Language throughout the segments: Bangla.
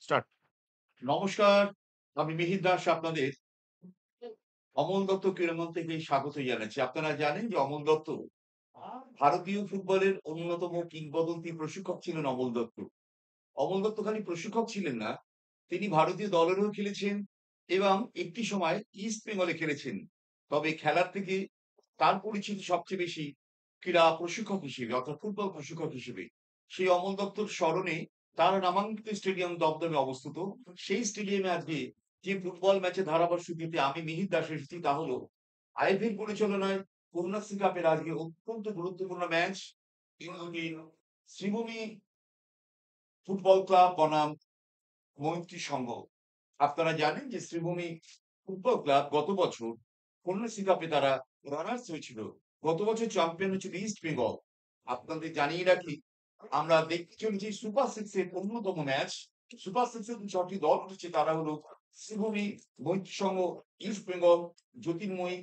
স্টার্ট। নমস্কার, আমি মিহির দাস আপনাদের অমল দত্ত ক্রীড়াঙ্গন থেকে স্বাগত জানাচ্ছি। আপনারা জানেন যে অমল দত্ত ভারতীয় ফুটবলের অন্যতম কিংবদন্তি প্রশিক্ষক ছিলেন অমল দত্ত। অমল দত্ত খালি প্রশিক্ষক ছিলেন না, তিনি ভারতীয় দলেরও খেলেছেন এবং একটি সময় ইস্ট বেঙ্গলে খেলেছেন। তবে খেলার থেকে তার পরিচিতি সবচেয়ে বেশি ক্রীড়া প্রশিক্ষক হিসেবে অর্থাৎ ফুটবল প্রশিক্ষক হিসেবে। সেই অমল দত্তর স্মরণে তার নামাঙ্কিত স্টেডিয়াম দমদমে অবস্থিত। সেই স্টেডিয়ামে আজকে যে ফুটবল ম্যাচের ধারাভাষ্যটিতে আমি মিহির দাস এসেছি তা হলো আইভির পরিচালনায় কন্যাশ্রী কাপের আজকে অত্যন্ত গুরুত্বপূর্ণ ম্যাচ ইংল্যান্ডের শ্রীভূমি ফুটবল ক্লাব বনাম মৈত্রী সংঘ। আপনারা জানেন যে শ্রীভূমি ফুটবল ক্লাব গত বছর কন্যাশ্রী কাপে তারা রানার্স হয়েছিল। গত বছর চ্যাম্পিয়ন হয়েছিল ইস্ট বেঙ্গল। আপনাদের জানিয়ে রাখি, আমরা দেখতে চলেছি সুপার সিক্স এর অন্যতম ম্যাচ। সুপার সিক্স এর ছটি দল উঠেছে, তারা হলো শ্রীভূমি, মৈত্রী সংঘ, ইস্ট বেঙ্গল, জ্যোতির্ময়ী,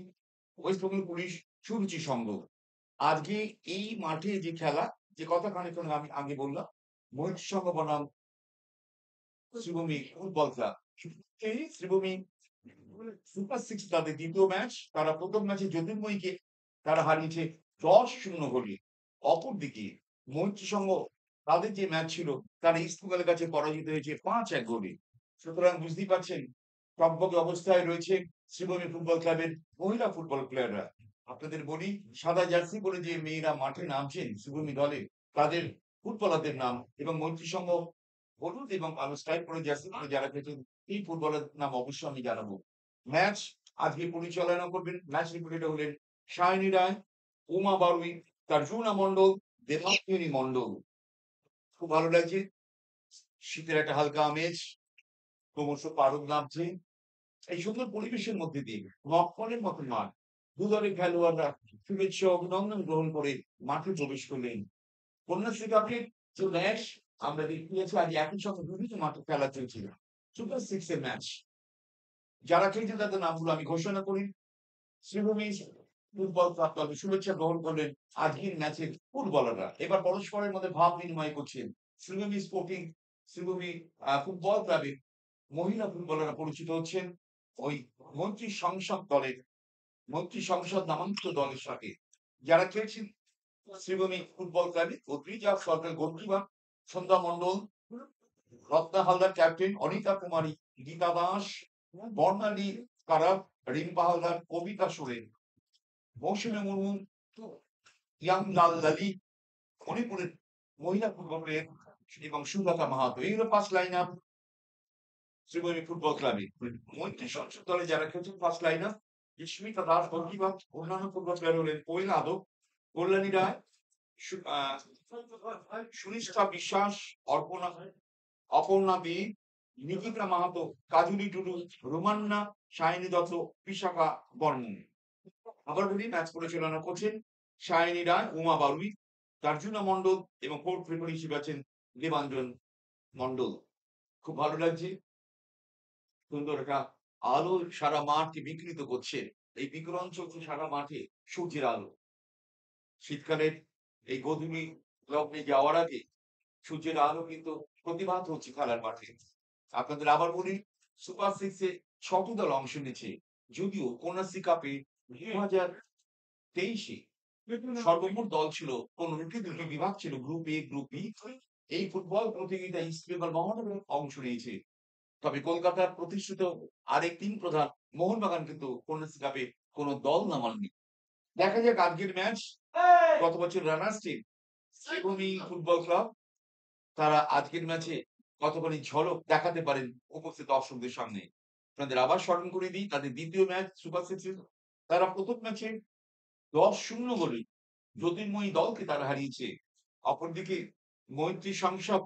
ওয়েস্ট বেঙ্গল পুলিশ, সুরুচি সংঘ। আজকে এই মাঠে যে খেলা, যে কথা খানিকক্ষণ আমি আগে বললাম, মৈত্রী সংঘ বনাম শ্রীভূমি ফুটবল ক্লাব। এই শ্রীভূমি সুপার সিক্স তাদের দ্বিতীয় ম্যাচ। তারা প্রথম ম্যাচে জ্যোতির্ময়ীকে তারা হারিয়েছে 10-0 গোলে। অপরদিকে মৈত্রী সংঘ তাদের যে ম্যাচ ছিল তারা ইস্ট বেঙ্গলের কাছে পরাজিত হয়েছে 5-1 গোলে। সুতরাং বুঝতেই পারছেন টগবগে অবস্থায় রয়েছে শ্রীভূমি ফুটবল ক্লাবের মহিলা ফুটবল প্লেয়াররা। আপনাদের বলি, সাদা জার্সি পরে যে মেয়েরা মাঠে নামছেন শ্রীভূমি দলে, তাদের ফুটবলারদের নাম, এবং মৈত্রী সংঘ হলুদ এবং কালো স্ট্রাইপ পরে জার্সি পরে যারা খেলছেন এই ফুটবলের নাম অবশ্যই আমি জানাবো। ম্যাচ আজকে পরিচালনা করবেন, ম্যাচ রেফারিরা হলেন সায়নী রায়, উমা বারুই, তার্জুনা মন্ডল, দেবাঙ্গিনী মন্ডল। খুব ভালো লাগছে, শীতের একটা হালকা আমেজ, ক্রমশ পারদ নামছে। এই সুন্দর পরিবেশের মধ্যে দিয়ে মক্কলের মতো মাঠ, দুদলের খেলোয়াড়রা শুভেচ্ছা অভিনন্দন গ্রহণ করে মাঠে প্রবেশ করলেন। কন্যাশ্রী কাপের যে ম্যাচ আমরা দেখিয়েছি, আজ একই সঙ্গে বিভিন্ন মাঠে খেলা চলছিল। সুপার সিক্স এর ম্যাচ, যারা খেলছেন তাদের নামগুলো আমি ঘোষণা করি। শ্রীভূমি ফুটবল ক্লাব দলের শুভেচ্ছা গ্রহণ করলেন আজকের ম্যাচের ফুটবলাররা। এবার পরস্পরের মধ্যে ভাব বিনিময় করছেন। শ্রীভূমি স্পোর্টিং, শ্রীভূমি ফুটবল ক্লাবের মহিলা ফুটবলাররা পরিচিত হচ্ছেন ওই মন্ত্রী সংসদ দলের, মন্ত্রী সংসদ নামাঙ্কিত দলের সাথে। যারা খেলছেন শ্রীভূমি ফুটবল ক্লাবে, অদ্রিজা সরকার গোলকিপার, সন্ধ্যা মণ্ডল, রত্না হালদার ক্যাপ্টেন, অনিতা কুমারী, গীতা দাস, বর্ণালী কারাপ, রিম্পা হালদার, কবিতা সোরেন, মৌসুমী মুর্মু, ইয়াং লাল লালি, মণিপুরের মহিলা ফুটবল প্লেয়ার, এবং সুলতা মাহাতো। এইগুলো first line up Sreebhumi football ক্লাবে। মৈত্রী সংসদ দলে যারা খেলছেন first line up Smita Das goalkeeper, অন্যান্য ফুটবল প্লেয়ার হলেন কোয়েল আদক, কল্যাণী রায়, সুনিষ্ঠা বিশ্বাস, অর্পণা, অপর্ণা দে, নিকিতা মাহাতো, কাজুলি টুডু, রোমান্না, সায়নী দত্ত, বিশাখা বর্মন। আবার বলি, ম্যাচ পরিচালনা করছেন সায়নী রায়, উমা বারুই, তার্জুনা মন্ডল এবং কোর্ট রেফারি হিসেবে আছেন দেবাঞ্জন মন্ডল। খুব ভালো লাগছে, সুন্দর একটা আলো সারা মাঠকে বিকৃত করছে। এই বিকিরণ চলছে সারা মাঠে, সূর্যের আলো। শীতকালের এই গোধূলি লগ্নে যাওয়ার আগে সূর্যের আলো কিন্তু প্রতিভাত হচ্ছে খেলার মাঠে। আপনাদের আবার বলি, সুপার সিক্স এ ৬টি দল অংশ নিয়েছে। যদিও কন্যাশ্রী কাপে ২০২৩-এ সর্বমোট দল ছিল ১৫টি, ২টি বিভাগ ছিল, গ্রুপ এ, গ্রুপ বি। এই ফুটবল প্রতিযোগিতায় ইস্ট বেঙ্গল মোহনবাগান অংশ নিয়েছে। তবে কলকাতার প্রতিষ্ঠিত আরেক টিম প্রধান মোহনবাগান কিন্তু কন্যাশ্রী কাপে কোন দল নামাননি। দেখা যাক আজকের ম্যাচ। গত বছর runners team Sreebhumi football club, তারা আজকের ম্যাচে কতখানি ঝলক দেখাতে পারেন উপস্থিত দর্শকদের সামনে। আপনাদের আবার স্মরণ করে দিই, তাদের দ্বিতীয় ম্যাচ সুপার সিক্স, তারা প্রথম ম্যাচে 10-0 গোলে জ্যোতির্ময়ী দলকে তারা হারিয়েছে। অপরদিকে মৈত্রী সংসদ,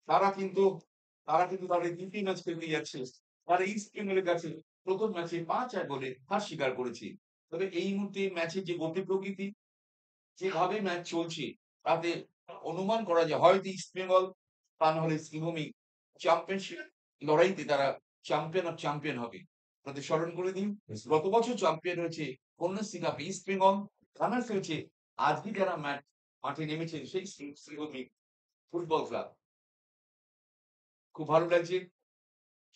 তারা কিন্তু তাদের দ্বিতীয় ম্যাচ খেলতে যাচ্ছে। তারা ইস্ট বেঙ্গলের কাছে প্রথম ম্যাচে 5-1 গোলে হার স্বীকার করেছে। তবে এই মুহূর্তে ম্যাচের যে গতি প্রকৃতি, যেভাবে ম্যাচ চলছে, তাতে অনুমান করা যায় হয়তো ইস্ট বেঙ্গল, তা নাহলে শ্রীভূমি চ্যাম্পিয়নশিপ লড়াইতে তারা চ্যাম্পিয়ন অফ চ্যাম্পিয়ন হবে। আপনাদের স্মরণ করে দিন, গত বছর চ্যাম্পিয়ন হয়েছে কন্যাশ্রী কাপে ইস্ট বেঙ্গল, রানার্স হয়েছে আজকে যারা মাঠে নেমেছে সেই শ্রীভূমি ফুটবল ক্লাব। খুব ভালো লাগছে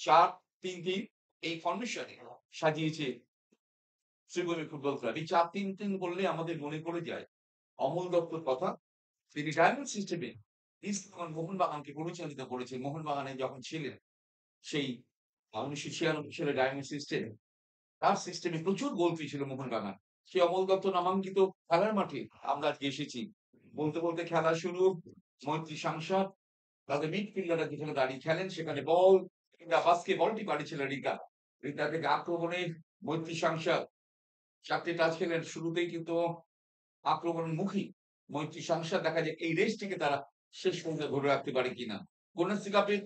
৪-৩-৩ এই ফরমেশনে সাজিয়েছে শ্রীভূমি ফুটবল ক্লাব। এই ৪-৩-৩ বললে আমাদের মনে পড়ে যায় অমল দত্তর কথা। তিনি ডায়মন্ড সিস্টেমে ইস্ট মোহনবাগানকে পরিচালিত করেছেন। মোহনবাগানে যখন ছিলেন সেই ১৯৯৬ সালে ডায়মন্ড সিস্টেম তার সিস্টেমে প্রচুর গোল পেয়েছিল মোহনবাগান। সেই অমল দত্ত নামাঙ্কিত খেলার মাঠে আমরা আজকে এসেছি। বলতে খেলা শুরু। মৈত্রী সাংসদ তাদের মিডফিল্ডাররা যেখানে দাঁড়িয়ে খেলেন সেখানে বল কিংবা পাসকে বলটি পাঠিয়েছিলেন রিকা। রিকা থেকে আক্রমণে মৈত্রী সাংসদ ৪ টে টাচ খেলেন। শুরুতেই কিন্তু আক্রমণমুখী মৈত্রী সাংসদ দেখা যায় এই রেসটিকে তারা শেষ পর্যন্ত ধরে রাখতে পারে কিনা। কন্যাশ্রী কাপে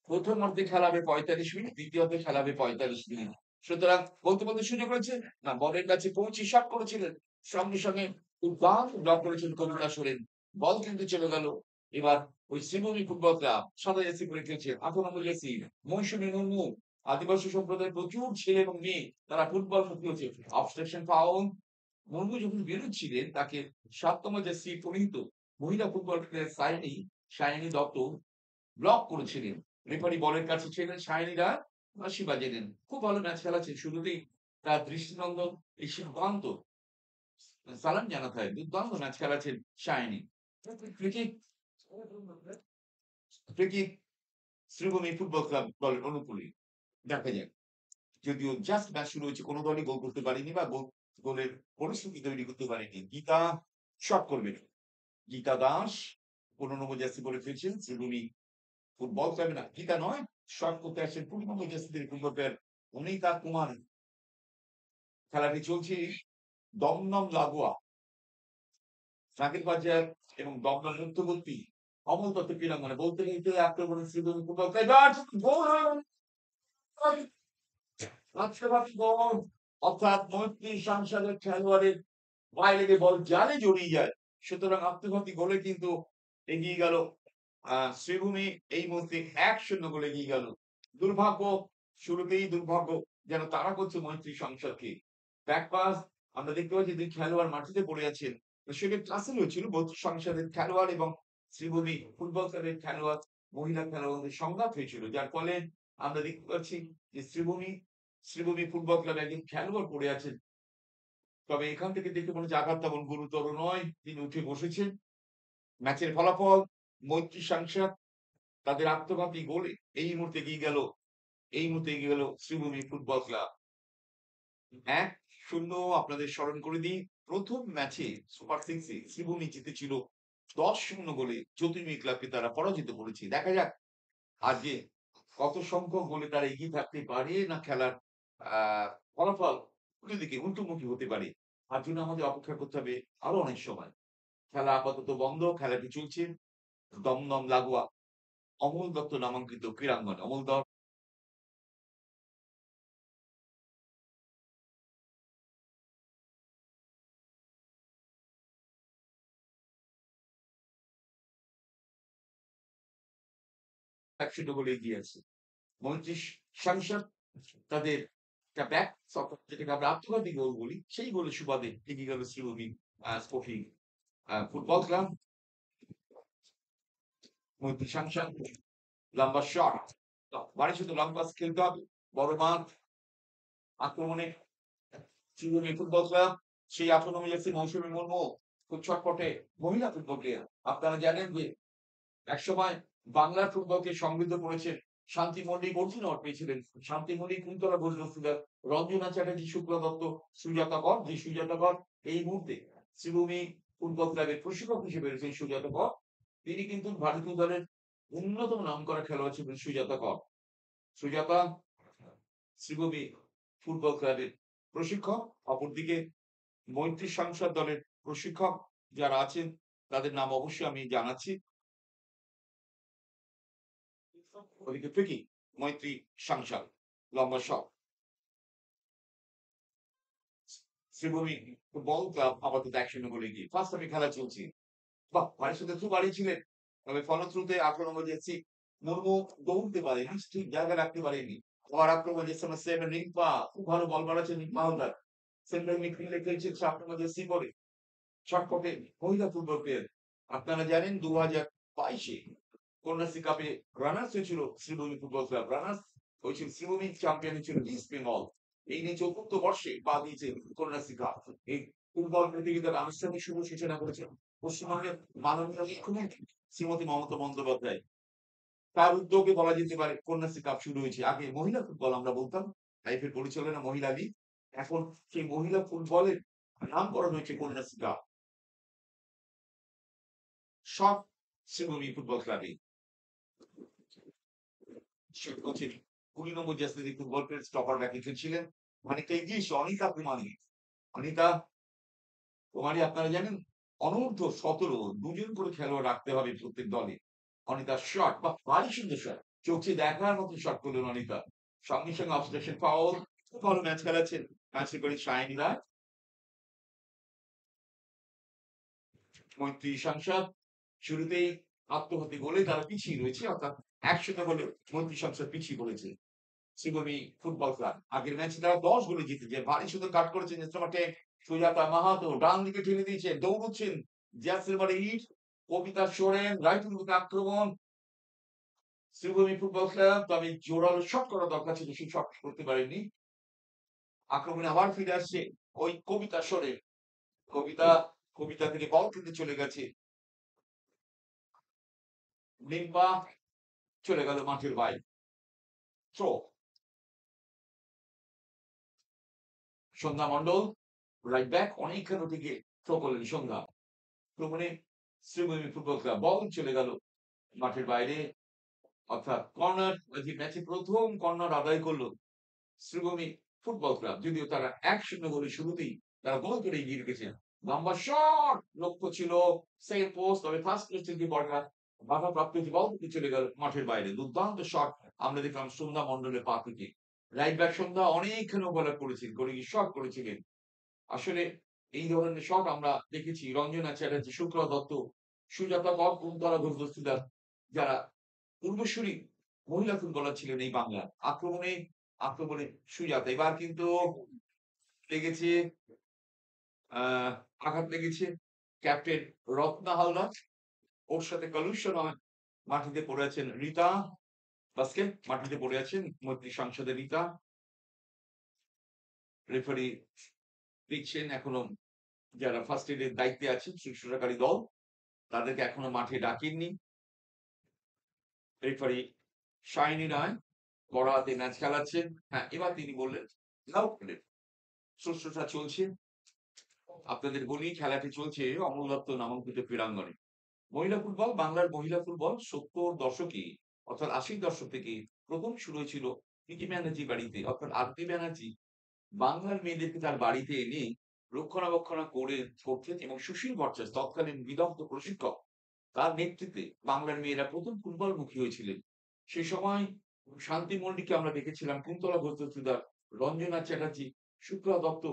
প্রথমার্ধে খেলা হবে ৪৫ মিনিট, দ্বিতীয়ার্ধে খেলা হবে ৪৫ মিনিট। সুতরাং বলতে সুযোগ রয়েছে না বলের কাছে পৌঁছে শট করেছিলেন। সঙ্গে দুর্দান্ত ব্লক করেছেন কবিতা সোরেন। বল কিন্তু চলে গেল। এবার ওই শ্রীভূমি ফুটবল ক্লাব সাদা জার্সি পরে খেলছে ১৮ নম্বর জার্সি মৌসুমী মুর্মু। আদিবাসী সম্প্রদায়ের প্রচুর ছেলে এবং মেয়ে তারা ফুটবল খেলছে। Obstruction foul. মুর্মু যখন বেরোচ্ছিলেন তাকে ৭ তম জার্সি পরিহিত মহিলা football player Sayani Dutta block করেছিলেন। রেফারি বলের কাছে ছিলেন সায়নীরা বাঁশি বাজালেন। খুব ভালো ম্যাচ খেলাচ্ছে। শুরুতেই তার দৃষ্টিনন্দন এই সিদ্ধান্ত সালাম জানাতে হয়। দুর্দান্ত ম্যাচ খেলাচ্ছেন Sayani. Free kick Sreebhumi football club দলের অনুকূলে দেখা যাক। যদিও জাস্ট ম্যাচ শুরু হয়েছে কোন দলই গোল করতে পারেনি বা গোলের পরিস্থিতি তৈরি করতে পারেনি। গীতা শট করবেন। গীতা দাস ১৫ নম্বর জার্সি পরে ফিরছেন শ্রীভূমি ফুটবল ক্লাবে না গীতা নয় শট করতে আসছেন ২০ নম্বর জার্সি থেকে ফুটবল প্লেয়ার অনিতা কুমার। খেলাটি চলছে দমদম লাগোয়া নাগের বাজার এবং দমদম মধ্যবর্তী অমল দত্ত ক্রীড়াঙ্গনে বলতে আক্রমণে শ্রীভূমি ফুটবল ক্লাব গোল অর্থাৎ মৈত্রী সাংসদের খেলোয়াড়ের বাইরে গিয়ে বল জালে জড়িয়ে যায়। সুতরাং আত্মঘাতী গোলে কিন্তু এগিয়ে গেল শ্রীভূমি এই মুহূর্তে ১-০ গোলে এগিয়ে গেল। দুর্ভাগ্য শুরুতেই দুর্ভাগ্য যেন তাড়া করছে মৈত্রী সংসদকে। ব্যাক পাস আমরা দেখতে পাচ্ছি ২ খেলোয়াড় মাটিতে পড়ে আছেন। সেটা ক্লাসে হয়েছিল মৈত্রী সংসদের খেলোয়াড় এবং শ্রীভূমি ফুটবল ক্লাবের খেলোয়াড় মহিলা খেলোয়াড়দের সংঘাত হয়েছিল। যার ফলে আমরা দেখতে পাচ্ছি যে শ্রীভূমি ফুটবল ক্লাবে একজন খেলোয়াড় পড়ে আছেন। তবে এখান থেকে দেখে মনে হচ্ছে আঘাত তেমন গুরুতর নয়। তিনি উঠে বসেছেন। ম্যাচের ফলাফল মৈত্রী সাংসদ তাদের আত্মঘাতী গোলে এই মুহূর্তে এগিয়ে গেল শ্রীভূমি ফুটবল ক্লাব ১-০ আপনাদের স্মরণ করে দিই প্রথম ম্যাচে সুপার সিক্সে শ্রীভূমি জিতেছিল ১০-০ গোলে জ্যোতির্ময়ী ক্লাবকে তারা পরাজিত করেছে। দেখা যাক আজকে কত সংখ্যক গোলে তারা এগিয়ে থাকতে পারে না খেলার ফলাফল উল্টো দিকে উল্টোমুখী হতে পারে। তার জন্য আমাদের অপেক্ষা করতে হবে আরো অনেক সময়। খেলা আপাতত বন্ধ। খেলাটি চলছে দমদম লাগোয়া অমল দত্ত নামাঙ্কিত ক্রীড়াঙ্গনে। অমল দত্ত একশো গোলে এগিয়ে আছে। মৈত্রী সাংসদ তাদের একটা ব্যাক যেটাকে আমরা আত্মঘাতী গোল বলি সেই গোলের সুবাদে এগিয়ে গেল শ্রীভূমি স্পোর্টিং ফুটবল ক্লাব। মৈত্রী সাংসদ লম্বা শট বাড়ি শুধু লম্বা খেলতে হবে বড় মাঠ আক্রমণে শ্রীভূমি ফুটবল ক্লাব সেই ১৮ নম্বর জার্সি মৌসুমী মুর্মু খুব ছটপটে মহিলা ফুটবল প্লেয়ার। আপনারা জানেন যে একসময় বাংলার ফুটবলকে সমৃদ্ধ করেছেন শান্তি মল্লিক অর্জুন অ্যাওয়ার্ড পেয়েছিলেন। শান্তি মল্লিক কুন্তলা ঘোষ দস্তিদার রঞ্জনা চ্যাটার্জি শুক্লা দত্ত সুজাতা কর যে সুজাতা কর এই মুহূর্তে শ্রীভূমি ফুটবল ক্লাবের প্রশিক্ষক হিসেবে রয়েছেন সুজাতা কর। তিনি কিন্তু ভারতীয় দলের অন্যতম নামকরা খেলোয়াড় ছিলেন সুজাতা কর। সুজাতা শ্রীভূমি ফুটবল ক্লাবের প্রশিক্ষক। অপরদিকে মৈত্রী সাংসদ দলের প্রশিক্ষক যারা আছেন তাদের নাম অবশ্যই আমি জানাচ্ছি। ওদিকে ফ্রিকি মৈত্রী সাংসদ লম্বা শট শ্রীভূমি ফুটবল ক্লাব আপাতত ১-০ গোলে এগিয়ে। ফার্স্ট হাফে খেলা চলছে। বাহ! বাড়ির সাথে থ্রু বাড়িয়েছিলেন। তবে ফলশ্রুতে ১৮ নম্বর জার্সি মুর্মু দৌড়তে পারেনি, ঠিক জায়গায় রাখতে পারেনি। আবার আক্রমণ জার্সি নাম্বার 7 রিংপা খুব ভালো বল বাড়াচ্ছেন রিংপা হালদার। সেন্ট্রাল মিডফিল্ডে খেলছেন ৭ নম্বর জার্সি পরে। ছটপটে মহিলা ফুটবল প্লেয়ার। আপনারা জানেন ২০২২ এ কন্যাশ্রী কাপে রানার্স হয়েছিল শ্রীভূমি ফুটবল ক্লাব, রানার্স হয়েছিল শ্রীভূমি, চ্যাম্পিয়ন হয়েছিল ইস্ট বেঙ্গল। এই নিয়ে ৪র্থ বর্ষে পা দিয়েছে কন্যাশ্রী কাপ। এই ফুটবল প্রতিযোগিতার আনুষ্ঠানিক শুভ সূচনা করেছেন পশ্চিমবঙ্গের মাননীয় মুখ্যমন্ত্রী শ্রীমতী মমতা বন্দ্যোপাধ্যায়। তার উদ্যোগে বলা যেতে পারে কন্যাশ্রী কাপ শুরু হয়েছে। আগে মহিলা ফুটবল আমরা বলতাম, আইএফএ পরিচালনা মহিলা লীগ। এখন সেই মহিলা ফুটবলের নামকরণ হয়েছে কন্যাশ্রী কাপ। সব শ্রীভূমি ফুটবল ক্লাবে কোচের ২০ নম্বর জার্সি ফুটবল প্লেয়ার স্টপার ব্যাকে ছিলেন অনেকটা এগিয়ে এসে অনিতা কুমারী। অনিতা কুমারী আপনারা জানেন অনূর্ধ্ব ১৭ দুজন করে খেলোয়াড় রাখতে হবে প্রত্যেক দলে। অনিতার শট বা ভারী সুন্দর শট, চোখে দেখার মতো শট করলেন অনিতা। সঙ্গে সঙ্গে অবস্ট্রাকশন ফাউল, খুব ভালো ম্যাচ খেলাচ্ছেন ম্যাচ রেফারি শাহিন রায়। মৈত্রী সংসদ শুরুতেই আত্মঘাতী গোলে তারা পিছিয়ে রয়েছে, অর্থাৎ ১০০ গোলে মৈত্রী সংসদ পিছিয়ে পড়েছে শ্রীভূমি ফুটবল ক্লাব। আগের ম্যাচে তারা ১০ গোলে জিতেছে। ভারী সুন্দর কাট করেছেন নেত্রমাঠে সুজাতা মাহাতো, ডান দিকে ঠেলে দিয়েছেন, দৌড়চ্ছেন জ্যাসের বারে ইট, কবিতা সোরেন, রাইট উইং আক্রমণ শ্রীভূমি ফুটবল ক্লাব। তবে জোরালো শট করা দরকার ছিল, সেই শট করতে পারেননি। আক্রমণে আবার ফিরে আসছে ওই কবিতা সোরেন। কবিতা কবিতা থেকে বল খেলতে চলে গেছে লিম্পা, চলে গেল মাঠের বাইরে। থ্রো, সন্ধ্যা মণ্ডল রাইট ব্যাক অনেকখানি থেকে থ্রো করলেন সন্ধ্যা। আক্রমণে শ্রীভূমি ফুটবল ক্লাব, বল চলে গেল মাঠের বাইরে, অর্থাৎ কর্নার। ম্যাচে প্রথম কর্নার আদায় করলো শ্রীভূমি ফুটবল ক্লাব, যদিও তারা ১-০ গোলে শুরুতেই তারা গোল করে এগিয়ে রেখেছে। লম্বা শট লক্ষ্য ছিল সেকেন্ড পোস্ট, তবে ফার্স্ট পোস্টের যে বলটা বাধা প্রাপ্ত হয়েছে, বল থেকে চলে গেল মাঠের বাইরে। দুর্দান্ত শট আমরা দেখলাম সন্ধ্যা মণ্ডলের পা থেকে। রাইট ব্যাক সন্ধ্যা অনেকখানি ওভারল্যাপ করেছেন, করে শট করেছিলেন। আসলে এই ধরনের শট আমরা দেখেছি রঞ্জনা চ্যাটার্জি, শুক্লা দত্ত, সুজাতা কর, কুন্তলা ঘোষ দস্তিদার, যারা পূর্বসূরি মহিলা ফুটবলার ছিলেন এই বাংলার। আক্রমণে সুজাতা, এবার কিন্তু লেগেছে আঘাত লেগেছে ক্যাপ্টেন রত্না হালদার, ওর সাথে কলুশন হয়। মাটিতে পড়ে আছেন রীতা বাস্কে, মাটিতে পড়ে আছেন মৈত্রী সংসদের রীতা। রেফারি দেখছেন এখনো যারা ফার্স্ট এডের দায়িত্বে আছেন শুশ্রূষাকারী দল, তাদেরকে এখনো মাঠে ডাকেননি। রেফারি শাইনি রায় বড় হাতে ম্যাচ খেলাচ্ছেন। হ্যাঁ, এবার তিনি বললেন শুশ্রূষা চলছে। আপনাদের বলি খেলাটি চলছে অমল দত্ত নামাঙ্কিত ক্রীড়াঙ্গনে। মহিলা ফুটবল, বাংলার মহিলা ফুটবল ৭০ দশকে অর্থাৎ ৮০ দশক থেকে প্রথম শুরু হয়েছিল প্রীতি ব্যানার্জি বাড়িতে, অর্থাৎ আরতি ব্যানার্জি বাংলার মেয়েদেরকে তার বাড়িতে এনে রক্ষণাবেক্ষণ করে করতেন, এবং সুশীল ভট্টাচার্য তৎকালীন বিদগ্ধ প্রশিক্ষক, তার নেতৃত্বে বাংলার মেয়েরা প্রথম ফুটবলমুখী হয়েছিলেন। সে সময় শান্তি মল্লিককে আমরা দেখেছিলাম, কুন্তলা ঘোষ দস্তিদার, রঞ্জনা চ্যাটার্জি, শুক্লা দত্ত,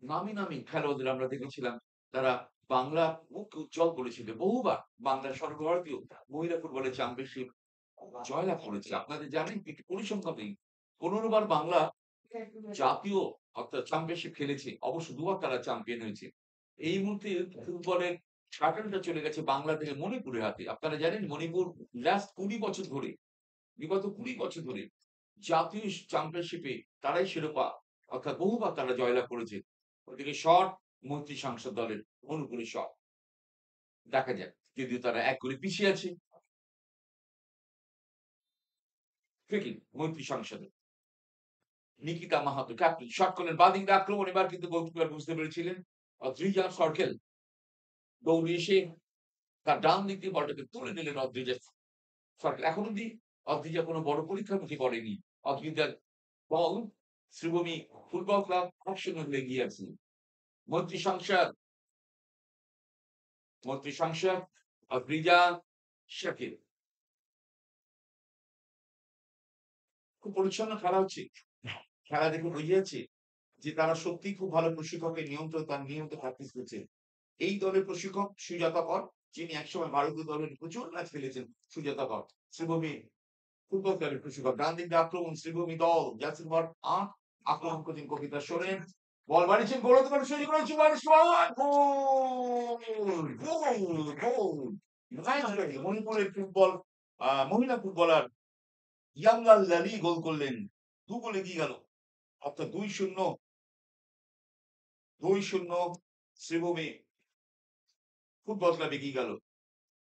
নামি নামি খেলোয়াড়দের আমরা দেখেছিলাম। তারা বাংলা মুখকে উজ্জ্বল করেছিল। বহুবার বাংলার সর্বভারতীয় মহিলা ফুটবলের চ্যাম্পিয়নশিপ জয়লাভ করেছে। আপনাদের জানেন একটি পরিসংখ্যান ১৫ বার বাংলা জাতীয় অর্থাৎ চ্যাম্পিয়নশিপ খেলেছে, অবশ্য ২ বার তারা চ্যাম্পিয়ন হয়েছে। এই মুহূর্তে ফুটবলের শাটলটা চলে গেছে বাংলা থেকে মণিপুরের হাতে। আপনারা জানেন মণিপুর লাস্ট ২০ বছর ধরে, বিগত ২০ বছর ধরে জাতীয় চ্যাম্পিয়নশিপে তারাই শিরোপা, অর্থাৎ বহুবার তারা জয়লাভ করেছে। ওদিকে শট মৈত্রী সংসদ দলের অনুকূলে শট, দেখা যাক, যদিও তারা ১ গোলে পিছিয়ে আছে। ফ্রি মৈত্রী সংসদে নিকিতা মাহাতো ক্যাপ্টেন শট করলেন বাদিকে আক্রমণ। এবার কিন্তু গোলকিপার বুঝতে পেরেছিলেন অদ্রিজা সরকেল দৌড়ে এসে তার ডান দিক দিয়ে বলটাকে তুলে নিলেন অদ্রিজা সরকেল। এখন অব্দি অদ্রিজা কোনো বড় পরীক্ষার মুখে পড়েনি। অদ্রিজার বল শ্রীভূমি ফুটবল ক্লাব ১-০ গোলে এগিয়ে আছে। মৈত্রী সংসদ অদ্রিজা শাকিল, খুব পরিচ্ছন্ন খেলা হচ্ছে। খেলা দেখে বোঝা যাচ্ছে যে তারা সত্যিই খুব ভালো প্রশিক্ষকের নিয়মিত প্র্যাকটিস করছে। এই দলের প্রশিক্ষক সুজাতা কর, যিনি একসময় ভারতীয় দলের প্রচুর ম্যাচ খেলেছেন। সুজাতা কর শ্রীভূমি ফুটবল ক্লাবের প্রশিক্ষক। ডান দিকে আক্রমণ শ্রীভূমি দল, জাসিম ভট আক্রমণ করছেন কবিতা সোরেন, বল বাড়িয়েছেন, গোল হতে পারে, সুযোগ রয়েছে, গোল! মণিপুরের ফুটবল মহিলা ফুটবলার ইয়ামলাল লালি গোল করলেন। ২ গোলে এগিয়ে গেল। অর্থাৎ ২-০, ২-০ শ্রীভূমি ফুটবল ক্লাব এগিয়ে গেল।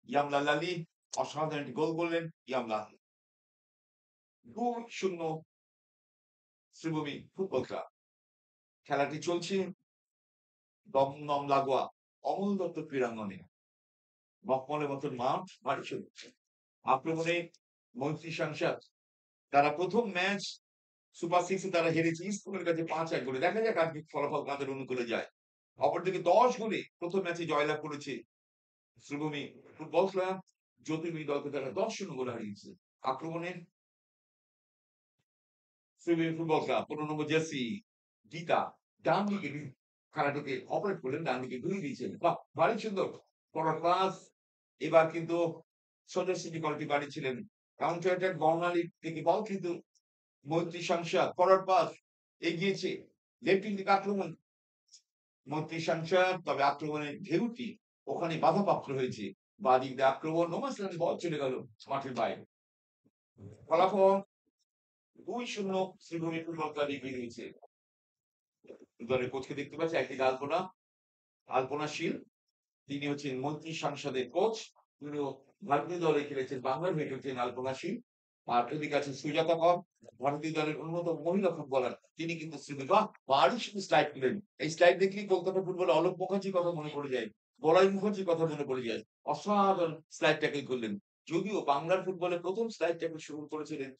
ইয়ামলাল লালি অসাধারণ একটি গোল করলেন ইয়ামলা। ২-০ শ্রীভূমি ফুটবল ক্লাব। খেলাটি চলছে দমদম লাগোয়া অমল দত্ত ক্রীড়াঙ্গনে। মখমলের মতন মাঠ, ভারী চলছে। আক্রমণে মৈত্রী সাংসদ তারা প্রথম ম্যাচ সুপার সিক্সে তারা হেরেছে ইস্টবেঙ্গলের কাছে ৫-১ গোলে। দেখা যাক আজকে ফলাফল কাদের অনুকূলে যায়। অপরদিকে ১০ গোলে প্রথম ম্যাচে জয়লাভ করেছে শ্রীভূমি ফুটবল ক্লাব। জ্যোতির্ময়ী দলকে তারা ১০-০ গোলে হারিয়েছে। আক্রমণে শ্রীভূমি ফুটবল ক্লাব ১৫ নম্বর জার্সি গীতা ডান দিকে খেলাটিকে অপারেট করলেন, ডান দিকে ঘুরিয়ে দিয়েছেন। বাহ! ভারী সুন্দর ফরওয়ার্ড পাস। এবার কিন্তু সোজা সিটি কলটি বাড়িয়েছিলেন। কাউন্টার অ্যাটাক বর্ণালী থেকে বল কিন্তু মৈত্রী সাংসদ ফরওয়ার্ড পাস এগিয়েছে। লেফট উইং দিকে আক্রমণ মৈত্রী সাংসদ, তবে আক্রমণের ঢেউটি ওখানে বাধাপ্রাপ্ত হয়েছে। বাঁ দিক দিয়ে আক্রমণ নোমাস রানে বল চলে গেল মাঠের বাইরে। ফলাফল ২-০ শ্রীভূমি ফুটবল ক্লাব এগিয়ে নিয়েছে। দলের কোচকে দেখতে পাচ্ছি একদিকে আলপনা শীল, তিনি হচ্ছেন মন্ত্রী সংসদের কোচ। তিনিও ভারতীয় দলে খেলেছেন, বাংলার হয়ে খেলছেন আলপনা শীল। আর এদিকে আছেন সুজাতা কর, ভারতীয় দলের অন্যতম মহিলা ফুটবলার। তিনি কিন্তু বাহ! ভারী শুধু স্লাইড করলেন। এই স্লাইড দেখলেই কলকাতা ফুটবলে অলোক মুখার্জির কথা মনে পড়ে যায়, বলাই মুখার্জির কথা মনে পড়ে যায়। অসাধারণ স্লাইড ট্যাকল করলেন। যদিও বাংলার ফুটবলে প্রথম স্লাইড ট্যাকল শুরু করেছিলেন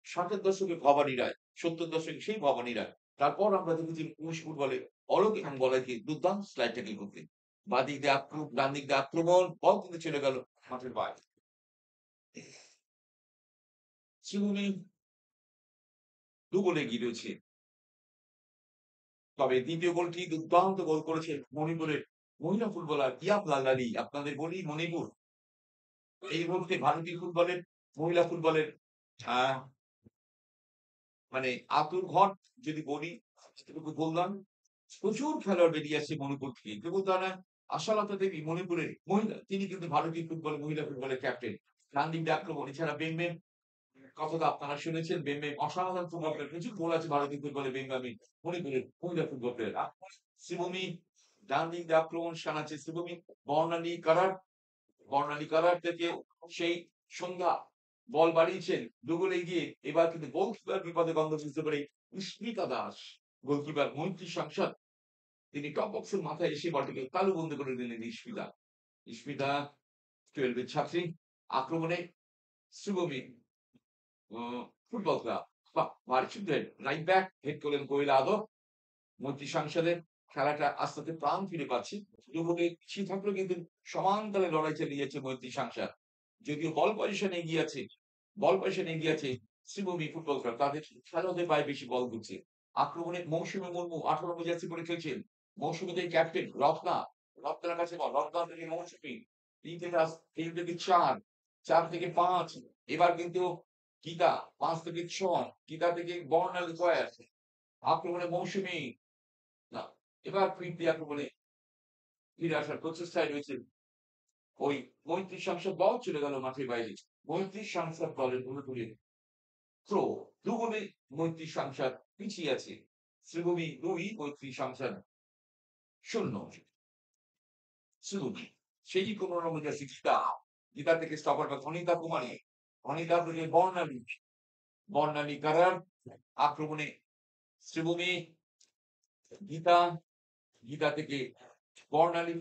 ৬০-এর দশকে ভবানী রায়, ৭০ দশকে সেই ভবানী রায়। তারপর আমরা দেখেছি পুরুষ ফুটবলে অলোক এবং বলাইকে দুর্দান্ত স্লাইড ট্যাকল করতে। বাঁ দিক দিয়ে ডান দিক দিয়ে আক্রমণ, বল কিন্তু চলে গেল মাঠের বাইরে। শ্রীভূমি ২ গোলে এগিয়ে রয়েছে। তবে দ্বিতীয় গোলটি দুর্দান্ত গোল করেছে মণিপুরের মহিলা ফুটবলার ইয়ামলাল লালি। আপনাদের বলি মণিপুর এই মুহূর্তে ভারতীয় ফুটবলের মহিলা ফুটবলের আহ মানে আঁতুড়ঘর যদি বলি, যেটুকু বললাম, প্রচুর খেলোয়াড় বেরিয়ে আসছে মণিপুর থেকে। কেবল তা নয়, আশালতা দেবী মণিপুরের মহিলা, তিনি কিন্তু ভারতীয় ফুটবল মহিলা ফুটবলের ক্যাপ্টেন। ডান দিক দিয়ে আক্রমণ, এছাড়া বেমবেম কথা তো আপনারা শুনেছেন। বেমবেম অসাধারণ ফুটবল প্লেয়ার, প্রচুর গোল আছে ভারতীয় ফুটবলে বেঙ্গামি মণিপুরের মহিলা ফুটবল প্লেয়ার। শ্রীভূমি ডান দিক দিয়ে আক্রমণ শানাচ্ছে শ্রীভূমি। বর্ণালী কারার থেকে সেই সন্ধ্যা বল বাড়িয়েছেন ২ গোলে এগিয়ে। এবার কিন্তু গোলকিপার বিপদে গন্ধ বুঝতে পারে ইস্মিতা দাস। গোলকিপার মৈত্রী সাংসদ, তিনি টপ বক্সের মাথায় এসে বলটিকে তালুবন্দী করে দিলেন ইস্মিতা। ইস্মিতা 12 এর ছাত্রী। আক্রমণে শ্রীভূমি ফুটবল ক্লাব। বাহ! ভারী সুন্দর রাইট ব্যাক হেড করলেন কোয়েলা আদর। মৈত্রী সাংসদের খেলাটা আস্তে আস্তে প্রাণ ফিরে পাচ্ছে। দুপুরে পিছিয়ে থাকলেও কিন্তু সমান তালে লড়াই চালিয়ে যাচ্ছে মৈত্রী সাংসদ। যদিও বল পজিশনে এগিয়ে আছে শ্রীভূমি ফুটবল ক্লাব। তাদের খেলোয়াড়দের পায়ে বেশি বল ঘুরছে। আক্রমণে মৌসুমী মুর্মু ১৮ নম্বর জার্সি পরে খেলছেন। মৌসুমীদের ক্যাপ্টেন রত্নার কাছে বল। রত্না থেকে মৌসুমী ৩ থেকে ৪, ৪ থেকে ৫। এবার কিন্তু গীতা ৫ থেকে ৬, গীতা থেকে বর্ণালী কয়ার। আক্রমণে মৌসুমী না, এবার ফিরতি আক্রমণে ফিরে আসার প্রচেষ্টায় রয়েছে ওই ৩৫ সংসদ। বল চলে গেল মাঠের বাইরে। ৩৫ সংসদ দলের পুরোপুরি থ্রো। ২ গোলে ৩৫ সংসদ পিছিয়ে আছে। শ্রীভূমি ২, ৩৫ সংসদ ০। শ্রীভূমি সেই ১৫ নম্বর জার্সি গীতা থেকে স্টপার বা অনিতা কুমারী। অনিতা থেকে বর্ণালী কারার। আক্রমণে শ্রীভূমি গীতা থেকে বর্ণালী,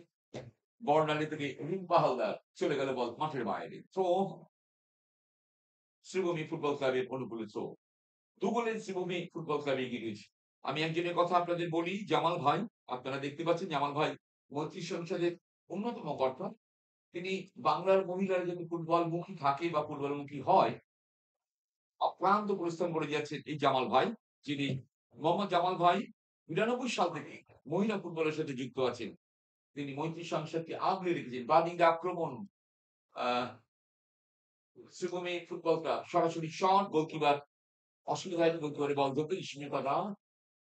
বর্ণালী থেকে রিম্পা হালদার। চলে গেল বল মাঠের বাইরে। থ্রো শ্রীভূমি ফুটবল ক্লাবের অনুকূলে থ্রো। ২ গোলে শ্রীভূমি ফুটবল ক্লাব এগিয়ে রয়েছে। আমি একজনের কথা আপনাদের বলি, জামাল ভাই। আপনারা দেখতে পাচ্ছেন জামাল ভাই মৈত্রী সংসদের অন্যতম কর্তা। তিনি বাংলার মহিলারা যদি ফুটবলমুখী থাকে বা ফুটবলমুখী হয়, অক্লান্ত পরিশ্রম করে যাচ্ছেন এই জামাল ভাই। যিনি মোহাম্মদ জামাল ভাই ৯৯ সাল থেকে মহিলা ফুটবলের সাথে যুক্ত আছেন। তিনি মৈত্রী সংসদকে আগলে রেখেছেন। বাঁ দিকে আক্রমণ শ্রীভূমি ফুটবল ক্লাব সরাসরি শট, গোলকিপার অসুবিধায় গোলকিপারের বল ধরতে ইস্মিতা দাস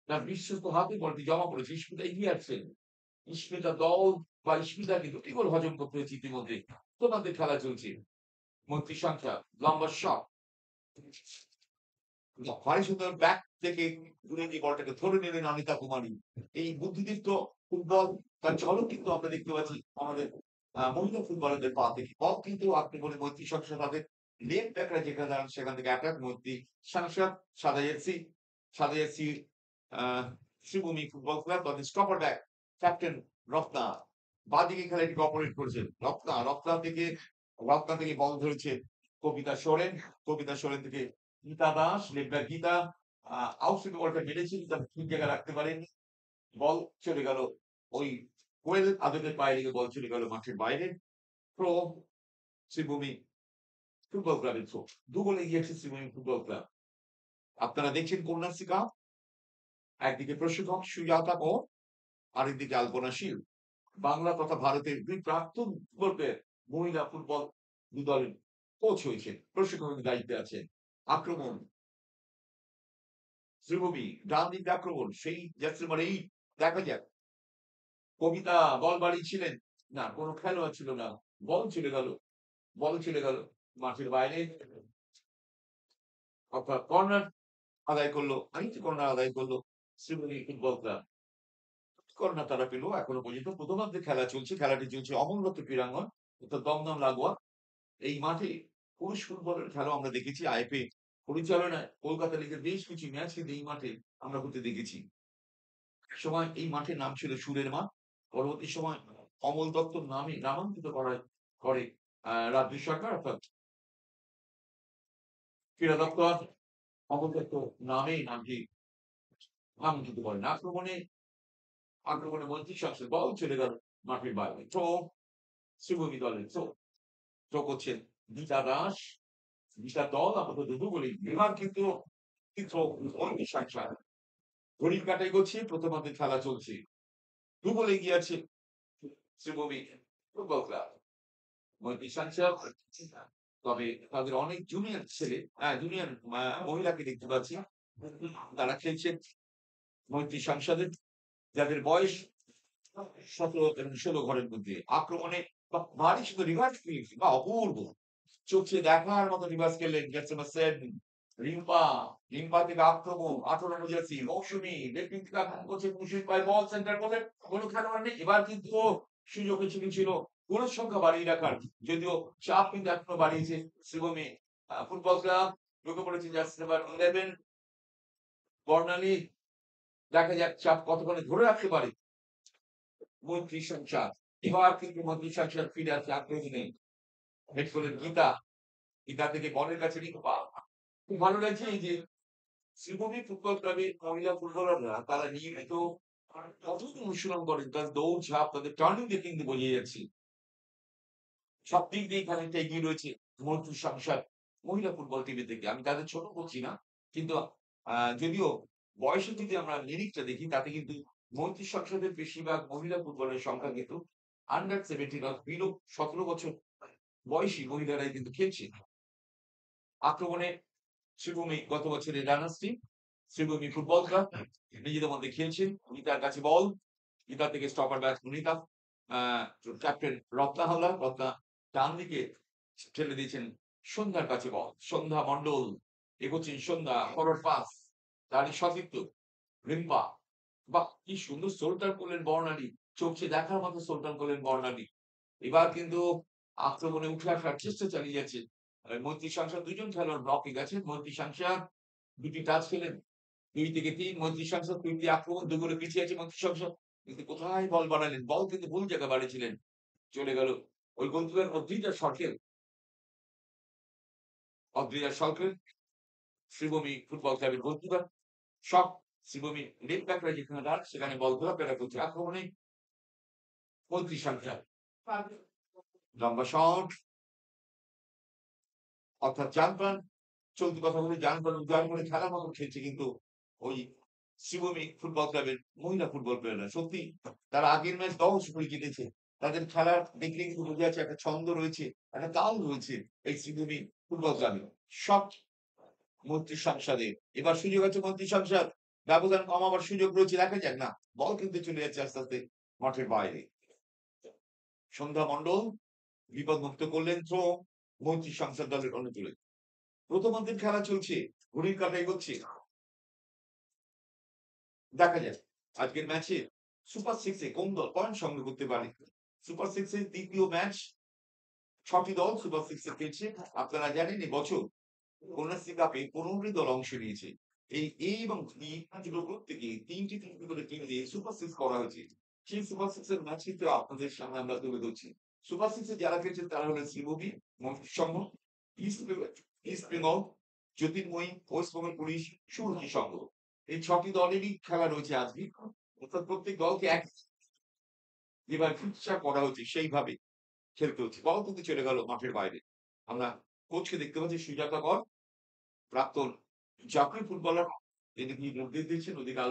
তার বিশ্বস্ত হাতে বলটি জমা পড়েছে। ইস্মিতা এগিয়ে আসছেন। ইস্মিতা দল বা ইস্মিতাকে ২টি গোল হজম করতে হয়েছে ইতিমধ্যে। তোমাদের খেলা চলছে। মন্ত্রী সংখ্যা লম্বা শট ভারী সুন্দর ব্যাক থেকে দূরে গিয়ে বলটাকে ধরে নিলেন অনিতা কুমারী। এই বুদ্ধিদীপ্ত ফুটবল তার ঝলক কিন্তু আমরা দেখতে পাচ্ছি আমাদের মহিলা ফুটবলারদের পা থেকে। বল কিন্তু আপনি বলে মৈত্রী সংসদ তাদের লেফট ব্যাকরা যেখানে দাঁড়ান সেখান থেকে অ্যাটাক মৈত্রী সাংসদ সাদা জার্সি সাদা জার্সি আহ শ্রীভূমি ফুটবল ক্লাব তাদের স্টপার ব্যাক ক্যাপ্টেন রত্না বাঁদিকে খেলাটিকে অপারেট করেছেন রত্না থেকে বল ধরেছে কবিতা সোরেন কবিতা সোরেন থেকে গীতা দাস লেখা গীতা আউটসাইড বলটা মেরেছে কিন্তু ঠিক জায়গায় রাখতে পারেনি বল চলে গেল ওই কোয়েল আদতের বাইরে লেগে বল চলে গেল মাঠের বাইরে প্রো শ্রীভূমি ফুটবল ক্লাবের থ্রো দু গোলে গিয়েছে শ্রীভূমি ফুটবল ক্লাব আপনারা দেখছেন কন্যাশ্রী কাপ একদিকে প্রশিক্ষক সুজাতা ও আরেকদিকে আলপনা শীল বাংলা তথা ভারতের দুই প্রাক্তন ফুটবল প্লেয়ার মহিলা ফুটবল দু দলের কোচ হয়েছেন প্রশিক্ষকের দায়িত্বে আছেন আক্রমণ শ্রীভূমি ডান দিক আক্রমণ সেই যাচ্ছে মানে এই দেখা যাক কবিতা বল বাড়িয়েছিলেন না কোনো খেলোয়াড় ছিল না বল চলে গেল মাঠের বাইরে অর্থাৎ কর্নার আদায় করলো আরেকটি কর্নার আদায় করলো শ্রীভূমি ফুটবল ক্লাব কর্নার তারা পেল এখনো পর্যন্ত প্রথমার্ধে খেলা চলছে খেলাটি চলছে অমররত্ন ক্রীড়াঙ্গন অর্থাৎ দমদম লাগোয়া এই মাঠে পুরুষ ফুটবলের খেলা আমরা দেখেছি আইপি পরিচালনায় কলকাতা লিগের বেশ কিছু ম্যাচ কিন্তু এই মাঠে আমরা হতে দেখেছি সময় এই মাঠের নাম ছিল সুরের মাঠ পরবর্তী সময় অমল দত্তর নামে নামাঙ্কিত করে রাজ্য সরকার অর্থাৎ ক্রীড়া দপ্তর অমল দত্ত নামটি নামাঙ্কিত করেন আক্রমণে মন্ত্রী সংসদ বল চলে গেল মাঠের বাইরে তো শ্রীভূমি দলের তো করছেন গীতা দাস গীতা দল আপাতত দুটো বলি বিভাগ কিন্তু মন্ত্রী সংসদ ঘড়ির কাটাই করছে প্রথমার্ধে খেলা চলছে দু বলে গিয়েছে শ্রীভূমি ফুটবল ক্লাব মন্ত্রী সংসদ তবে তাদের অনেক জুনিয়র ছেলে জুনিয়র মহিলাকে দেখতে পাচ্ছি তারা খেলছেন মৈত্রী সংসদের যাদের বয়স 17 এবং 16 ঘরের মধ্যে আক্রমণে ভারী শুধু রিভার্স বা অপূর্ব চোখে দেখার মতো রিভার্স খেললেন সেন রিম্পা থেকে আক্রমণ 18 নম্বর জার্সি মৌসুমী লেফট থেকে আক্রমণ করছে মুশফিক ভাই বল সেন্টার করলেন কোনো খেলোয়াড় নেই এবার কিন্তু সুযোগ ছিল গোলের সংখ্যা বাড়িয়ে রাখার যদিও চাপ কিন্তু এখনো বাড়িয়েছে শ্রীভূমি ফুটবল ক্লাব ঢুকে পড়েছে জার্সি নাম্বার 11 বর্ণালী দেখা যাক চাপ কতক্ষণে ধরে রাখতে পারে মন্ত্রী সংসদ এবার কিন্তু মন্ত্রী সংসদ ফিরে আসছে আগ্রহী নেই হেড করলেন গীতা থেকে বলের কাছে রিম্পা খুব ভালো লাগছে এই যে শ্রীভূমি ফুটবল ক্লাবের মহিলা ফুটবলাররা তারা নিয়মিত কতদিন অনুশীলন করেন তাদের দৌড় ঝাঁপ তাদের টার্নিং দিয়ে কিন্তু বোঝা যাচ্ছে সব দিক দিয়ে খানিকটা এগিয়ে রয়েছে মন্ত্রী সংসদ মহিলা ফুটবল টিভি থেকে আমি তাদের ছোট করছি না কিন্তু যদিও বয়সে যদি আমরা নিরিখটা দেখি তাতে কিন্তু মন্ত্রী সংসদের বেশিরভাগ মহিলা ফুটবলের সংখ্যা কিন্তু আন্ডার 17 বিলো 17 বছর বয়সী মহিলারাই কিন্তু খেলছে আক্রমণে শ্রীভূমি গত বছরের runners team Sreebhumi football club নিজেদের মধ্যে খেলছেন গীতার কাছে বল গীতা থেকে stopper back Sunita captain Ratna ডান দিকে ঠেলে দিয়েছেন সন্ধ্যার কাছে বল সন্ধ্যা মন্ডল এগোচ্ছেন সন্ধ্যা ফরওয়ার্ড পাস তারই সতীর্থ রিম্পা বাহ কি সুন্দর সোল্টার করলেন বর্ণালী চোখে দেখার মতো সোল্টার করলেন বর্ণালী এবার কিন্তু আক্রমণে উঠে আসার চেষ্টা চালিয়ে যাচ্ছে মন্ত্রী সংসদ দুজন খেলোয়াড় ব্লকে গেছেন মন্ত্রী সংসদ দুটি টাচ খেলেন 2 থেকে 3 মন্ত্রী সংসদ 3টি আক্রমণ দুগুলো পিছিয়ে আছে মন্ত্রী সংসদ কিন্তু কোথায় বল বানালেন বল কিন্তু ভুল জায়গায় বাড়িয়েছিলেন চলে গেল ওই গোলকিপার অদ্রিজা সরকার শ্রীভূমি ফুটবল ক্লাবের গোলকিপার সব শ্রীভূমি লেফট ব্যাকরা যেখানে দাঁড় সেখানে বল ঘোরাফেরা করছে আক্রমণে মন্ত্রী সংসদ লম্বা শট অর্থাৎ জানপ্রাণ চলতি কথা বলে জানপ্রাণ খেলার মতো খেলছে কিন্তু ওই শ্রীভূমি ফুটবল ক্লাবের মহিলা ফুটবল প্লেয়াররা সত্যি তারা আগের ম্যাচ 10 করে জিতেছে তাদের খেলার দেখলে কিন্তু বোঝা যাচ্ছে একটা ছন্দ রয়েছে একটা তাল রয়েছে এই শ্রীভূমি ফুটবল ক্লাবে সব মন্ত্রী সংসদে এবার সুযোগ আছে মন্ত্রী সংসদ ব্যবধান কমাবার সুযোগ রয়েছে দেখা যাক না বল কিন্তু চলে যাচ্ছে আস্তে আস্তে মাঠের বাইরে সন্ধ্যা মন্ডল বিপদ মুক্ত করলেন থ্রো মৈত্রী সংসদ দলের অনুকূলে। প্রথমার্ধের খেলা চলছে, ঘড়ির কাঁটা এগোচ্ছে। দেখা যাক আজকের ম্যাচে সুপার সিক্সে কোন দল পয়েন্ট সংগ্রহ করতে পারে। সুপার সিক্সের তৃতীয় ম্যাচ, ৬টি দল সুপার সিক্সে খেলছে। আপনারা জানেন এবছর কন্যাশ্রী কাপে ১৫টি দল অংশ নিয়েছে। এই এ এবং বি দুটো গ্রুপ থেকে ৩টি করে টিম দিয়ে সুপার সিক্স করা হয়েছে। সেই সুপার সিক্সের ম্যাচ কিন্তু আপনাদের সামনে আমরা তুলে ধরছি। সুপার সিক্সে যারা খেলছেন তারা হলেন শ্রীভূমি, সংঘ, ইস্ট বেঙ্গল, জ্যোতির্ময়ী, ওয়েস্ট বেঙ্গল পুলিশ, সুরকি সংঘ। এই ৬টি দলেরই খেলা রয়েছে আজকে। অর্থাৎ প্রত্যেক দলকে এক যেভাবে ফিক্সচার করা হয়েছে সেইভাবে খেলতে হচ্ছে। বল কিন্তু চলে গেল মাঠের বাইরে। আমরা কোচকে দেখতে পাচ্ছি সুজাতা কর, প্রাক্তন জাতীয় ফুটবলার। তিনি কি নির্দেশ দিচ্ছেন ওদিকে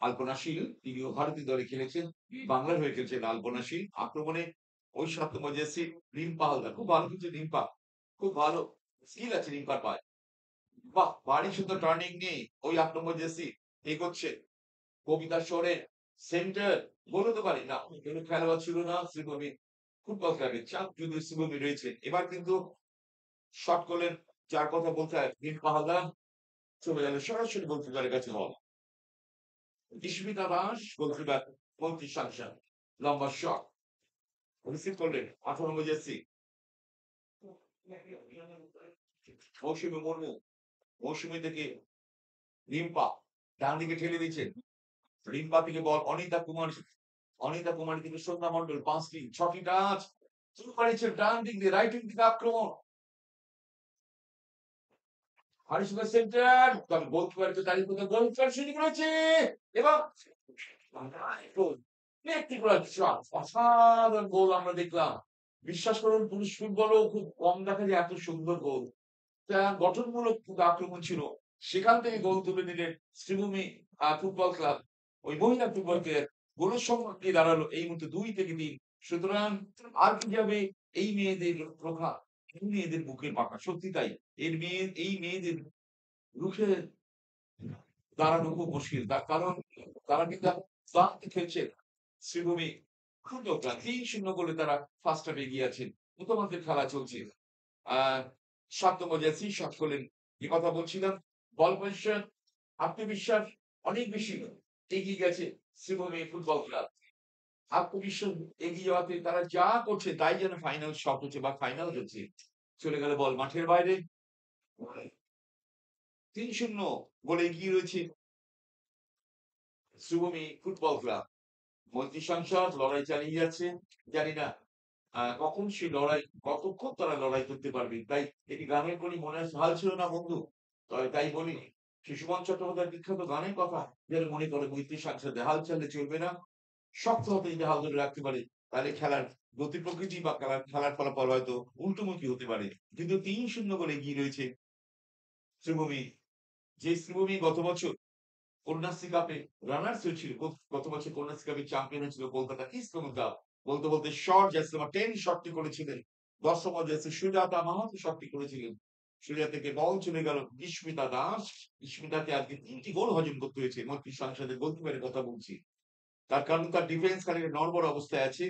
আলপনা শীল, তিনিও ভারতীয় দলে খেলেছেন, বাংলার হয়ে খেলছেন আলপনা শীল। আক্রমণে ওই ৭ নম্বর জার্সি রিম্পা হালদার, খুব ভালো খেলছে রিম্পা, খুব ভালো স্কিল আছে রিম্পার পায়ে। বাহ, ভারী সুন্দর টার্নিং নিয়ে ওই ৮ নম্বর জার্সি এগোচ্ছে। কবিতা সোরেন সেন্টার, বলতে পারি না কিন্তু খেলোয়াড় ছিল না শ্রীভূমি ফুটবল ক্লাবের। চাপ যদি শ্রীভূমি রয়েছে, এবার কিন্তু শট করলেন, যার কথা বলতে হয় রিম্পা হালদার, চলে গেল সরাসরি গোলকিপারের কাছে বল। ইস্মিতা দাস গোলকিপার মন্ত্রী সাংসদ, লম্বা শট রিসিভ করলেন ১৮ নম্বর জার্সি মৌসুমী মুর্মু। মৌসুমী থেকে রিম্পা ডান দিকে ঠেলে দিচ্ছেন। রিম্পা থেকে বল অনিতা কুমার, অনিতা কুমারী থেকে সন্ধ্যা মন্ডল, ৬টি টাচ শুরু করেছে ডান দিক দিয়ে, রাইট উইং থেকে আক্রমণ। হারিসুগা সেন্টার, তবে গোলকিপারকে তারিখ মতো গোলকিপার শুরু করেছে এবং ব্যক্তিগত শট, অসাধারণ গোল আমরা দেখলাম। বিশ্বাস করুন পুরুষ ফুটবলও খুব কম দেখা যায় এত সুন্দর গোল। গঠনমূলক আক্রমণ ছিল, সেখান থেকে গোল তুলে নিলেন শ্রীভূমি ফুটবল ক্লাব। ওই মহিলা ফুটবল প্লেয়ার গোলের সংখ্যা কি দাঁড়ালো এই মুহূর্তে ২-৩। সুতরাং আর কি যাবে এই মেয়েদের প্রখা, এই মেয়েদের বুকের পাকা, সত্যি তাই। এই মেয়েদের রুখে দাঁড়ানো খুব মুশকিল, তার কারণ তারা কিন্তু ক্লান্তি খেলছে। শ্রীভূমি সুন্দর ক্লাব ৩-০ গোলে তারা ফার্স্ট হাফে এগিয়ে আছেন। প্রথমার্ধের খেলা চলছে। আহ ৭ নম্বর জার্সি শট করলেন, যে কথা বলছিলাম, বল পজিশন, আত্মবিশ্বাস অনেক বেশি এগিয়ে গেছে শ্রীভূমি ফুটবল ক্লাব। আত্মবিশ্বাস এগিয়ে যাওয়াতে তারা যা করছে তাই যেন ফাইনাল শট হচ্ছে বা ফাইনাল হচ্ছে। চলে গেল বল মাঠের বাইরে। ৩-০ গোলে এগিয়ে রয়েছে শ্রীভূমি ফুটবল ক্লাব। মন্ত্রী সংসদ লড়াই চালিয়ে যাচ্ছে। জানি না কখন সেই লড়াই, কতক্ষণ তারা লড়াই করতে পারবে। তাই এটি গানের কলি মনে হাল ছিল না বন্ধু। তাই বলি শিশুমন চট্টোপাধ্যায়ের বিখ্যাত গানের কথা যেন মনে করে মৈত্রী সংসদে হাল ছাড়লে চলবে না। শক্ত হতে যদি হাল ধরে রাখতে পারে তাহলে খেলার গতি প্রকৃতি বা খেলার ফলাফল হয়তো উল্টোমুখী হতে পারে। কিন্তু ৩-০ গোলে এগিয়ে রয়েছে শ্রীভূমি। যে শ্রীভূমি গত বছর কন্যাশ্রী কাপে রানার্স হয়েছিল, গত বছর কন্যাশ্রী কাপে চ্যাম্পিয়ন হয়েছিল কলকাতা ইস্ট বেঙ্গল ক্লাব। বলতে বলতে শট জার্সি নাম্বার 10 শটটি করেছিলেন। ১০ নম্বর জার্সি সুজাতা মাহাতো শটটি করেছিলেন। সুজাতা থেকে বল চলে গেল ইস্মিতা দাস। ইস্মিতাকে আজকে ৩টি গোল হজম করতে হয়েছে। মন্ত্রী সংসদের গোলকিপারের কথা বলছি। তার কারণ তার ডিফেন্স খানিকটা নড়বড় অবস্থায় আছে।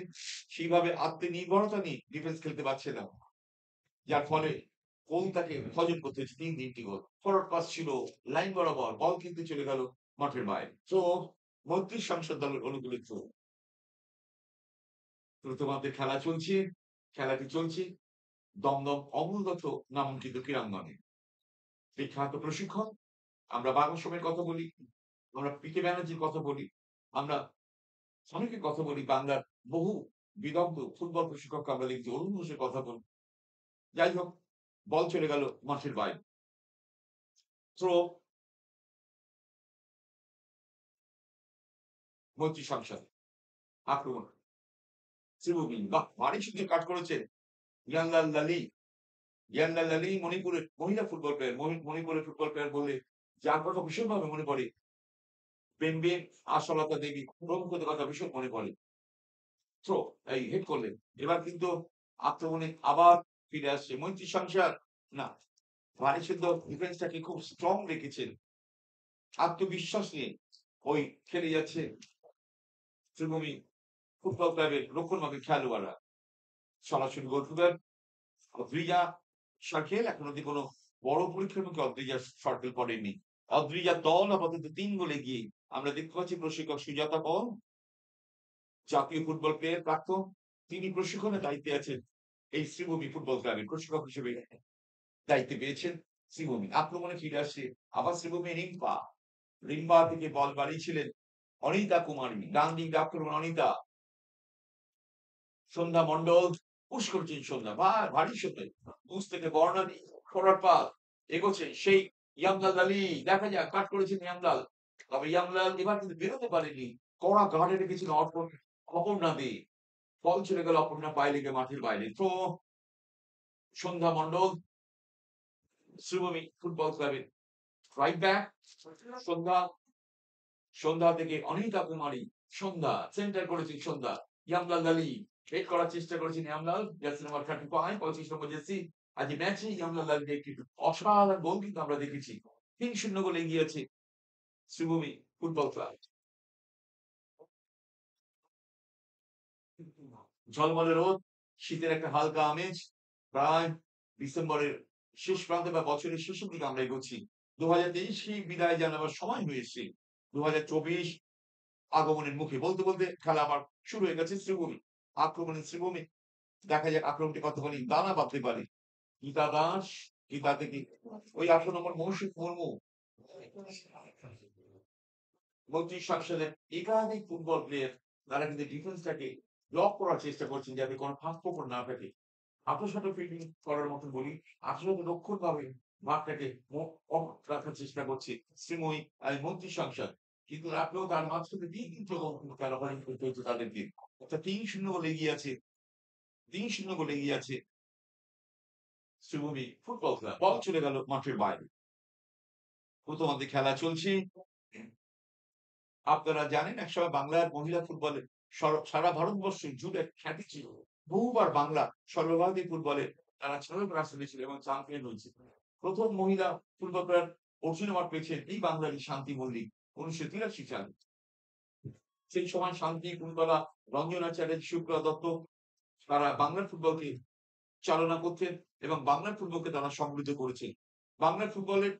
সেইভাবে আত্মনির্ভরতা নিয়ে ডিফেন্স খেলতে পারছে না। যার ফলে গোল তাকে হজম করতে হয়েছে ৩টি গোল। ফরওয়ার্ড পাস ছিল লাইন বরাবর, বল কিন্তু চলে গেল মাঠের বাইরে। তো মন্ত্রী সংসদ দলের অনুকূলে প্রথমার্ধে খেলা চলছে। খেলাটি চলছে দমদম অমূল দত্ত নামাঙ্কিত ক্রীড়াঙ্গনে। বিখ্যাত প্রশিক্ষক, আমরা বাংলা সময়ের কথা বলি, আমরা পিকে ব্যানার্জির কথা বলি, আমরা অনেকের কথা বলি, বাংলার বহু বিদগ্ধ ফুটবল প্রশিক্ষককে আমরা লিখছি, অরুণ ঘোষের কথা বলি। যাই হোক, বল চলে গেল মাঠের বাইরে। থ্রো মন্ত্রী সংসদ, আক্রমণ শ্রীভূমি, বাহ ভারী সুন্দর কাট করেছে ইয়ানলাল লালি। ইয়ানলাল লালি মণিপুরের মহিলা ফুটবল প্লেয়ার। মণিপুরের ফুটবল প্লেয়ার বললে যার কথা ভীষণভাবে মনে পড়ে বেনবেন, আশালতা দেবী প্রমুখদের কথা ভীষণ মনে পড়ে। থ্রো, এই হেড করলেন। এবার কিন্তু আক্রমণে আবার ফিরে আসছে মৈত্রী সংসার। না, ভারী সুন্দর ডিফেন্সটাকে খুব স্ট্রং রেখেছেন, আত্মবিশ্বাস নিয়ে ওই খেলে যাচ্ছে শ্রীভূমি ফুটবল ক্লাবের রক্ষণভাগে খেলোয়াড়রা। সরাসরি গোলকিপার অদ্রিজা শার্কেল এখন অব্দি কোনো বড় পরীক্ষার মুখে অদ্রিজা শার্কেল পড়েনি। অদ্রিজার দল আপাতত ৩ গোলে এগিয়ে। আমরা দেখতে পাচ্ছি প্রশিক্ষক সুজাতা পল, জাতীয় ফুটবল প্লেয়ার প্রাক্তন। তিনি প্রশিক্ষণের দায়িত্বে আছেন এই শ্রীভূমি ফুটবল ক্লাবের প্রশিক্ষক হিসেবে দায়িত্ব পেয়েছেন শ্রীভূমি। আক্রমণে ফিরে আসছে আবার শ্রীভূমি রিম্পা। রিম্পা থেকে বল বাড়িয়েছিলেন অনিতা কুমারী। ডান দিক দিয়ে আক্রমণ অনিতা। সন্ধ্যা মণ্ডল পুশ করছেন সন্ধ্যা। ভারী সন্ধ্যা। বুঝ থেকে বর্ণালী ফরওয়ার্ড পাস এগোচ্ছে সেই ইয়ামলাল আলী। দেখা যাক কাট করেছেন ইয়ামলাল। তবে ইয়ামলাল এবার কিন্তু বেরোতে পারেনি। কড়া গার্ডে রেখেছিল অপর্ণা দে। বল চলে গেল অপর্ণা পায়ে লেগে মাঠের বাইরে। তো সন্ধ্যা মণ্ডল শ্রীভূমি ফুটবল ক্লাবের রাইট ব্যাক। সন্ধ্যা সন্ধ্যা থেকে অনিতা কুমারী। সন্ধ্যা সেন্টার করেছেন সন্ধ্যা। ইয়ামলাল আলী হেড করার চেষ্টা করেছেন ইয়ামলাল। জার্সি নাম্বার 35 25 নম্বর জার্সি। আজ ম্যাচে ইয়ামলাল আলীর একটি অসাধারণ গোল কিন্তু আমরা দেখেছি। ৩-০ গোলে এগিয়ে আছে শ্রীভূমি ফুটবল ক্লাব। ঝলমলে রোদ, শীতের একটা হালকা আমেজ। প্রায় ডিসেম্বরের শেষ প্রান্তে বা বছরের শেষের দিকে আমরা এগোচ্ছি। ২০২৩ কে বিদায় জানাবার সময় হয়ে এসছে। ২০২৪ আগমনের মুখে বলতে বলতে খেলা আবার শুরু হয়ে গেছে শ্রীভূমি। আক্রমণে শ্রীভূমি। দেখা যাক আক্রমণটি কতখানি দানা বাঁধতে পারে। গীতা দাস, গীতা থেকে ওই ১৮ নম্বর মৌসুম মুর্মু। ৩২ সংসদের একাধিক ফুটবল প্লেয়ার তারা কিন্তু ডিফেন্সটাকে ব্লক করার চেষ্টা করছেন যাতে কোনো ফাঁক-ফোকর না থাকে। আঁটো-সাঁটো ফিল্ডিং করার মতো বলি, আঁটো-সাঁটো রক্ষণভাবে মাঠটাকে রাখার চেষ্টা করছে শ্রীময়ী মন্ত্রী সংসদ। কিন্তু রাখলেও তার মাঝখানে দিয়ে কিন্তু খেলোয়াড় করতে হচ্ছে তাদেরকে। অর্থাৎ ৩-০ গোলে এগিয়ে আছে। ৩-০ গোলে এগিয়ে আছে শ্রীভূমি ফুটবল ক্লাব। বল চলে গেল মাঠের বাইরে। প্রথমার্ধে খেলা চলছে। আপনারা জানেন একসময় বাংলার মহিলা ফুটবলে সারা ভারতবর্ষ জুড়ে খ্যাতি ছিল। বহুবার বাংলা সর্বভারতীয় ফুটবলে তারা ছড়ক রাষ্ট্র ছিল এবং চ্যাম্পিয়ন হয়েছে। প্রথম মহিলা ফুটবল প্লেয়ার অর্জুন অ্যাওয়ার্ড পেয়েছেন এই বাঙালি শান্তি মল্লিক ১৯৮৩ সালে। সেই সময় শান্তি কুন্তলা, রঞ্জনা চ্যাটার্জি, শুক্লা দত্ত তারা বাংলার ফুটবলকে চালনা করতেন এবং বাংলার ফুটবলকে তারা সমৃদ্ধ করেছে। বাংলার ফুটবলের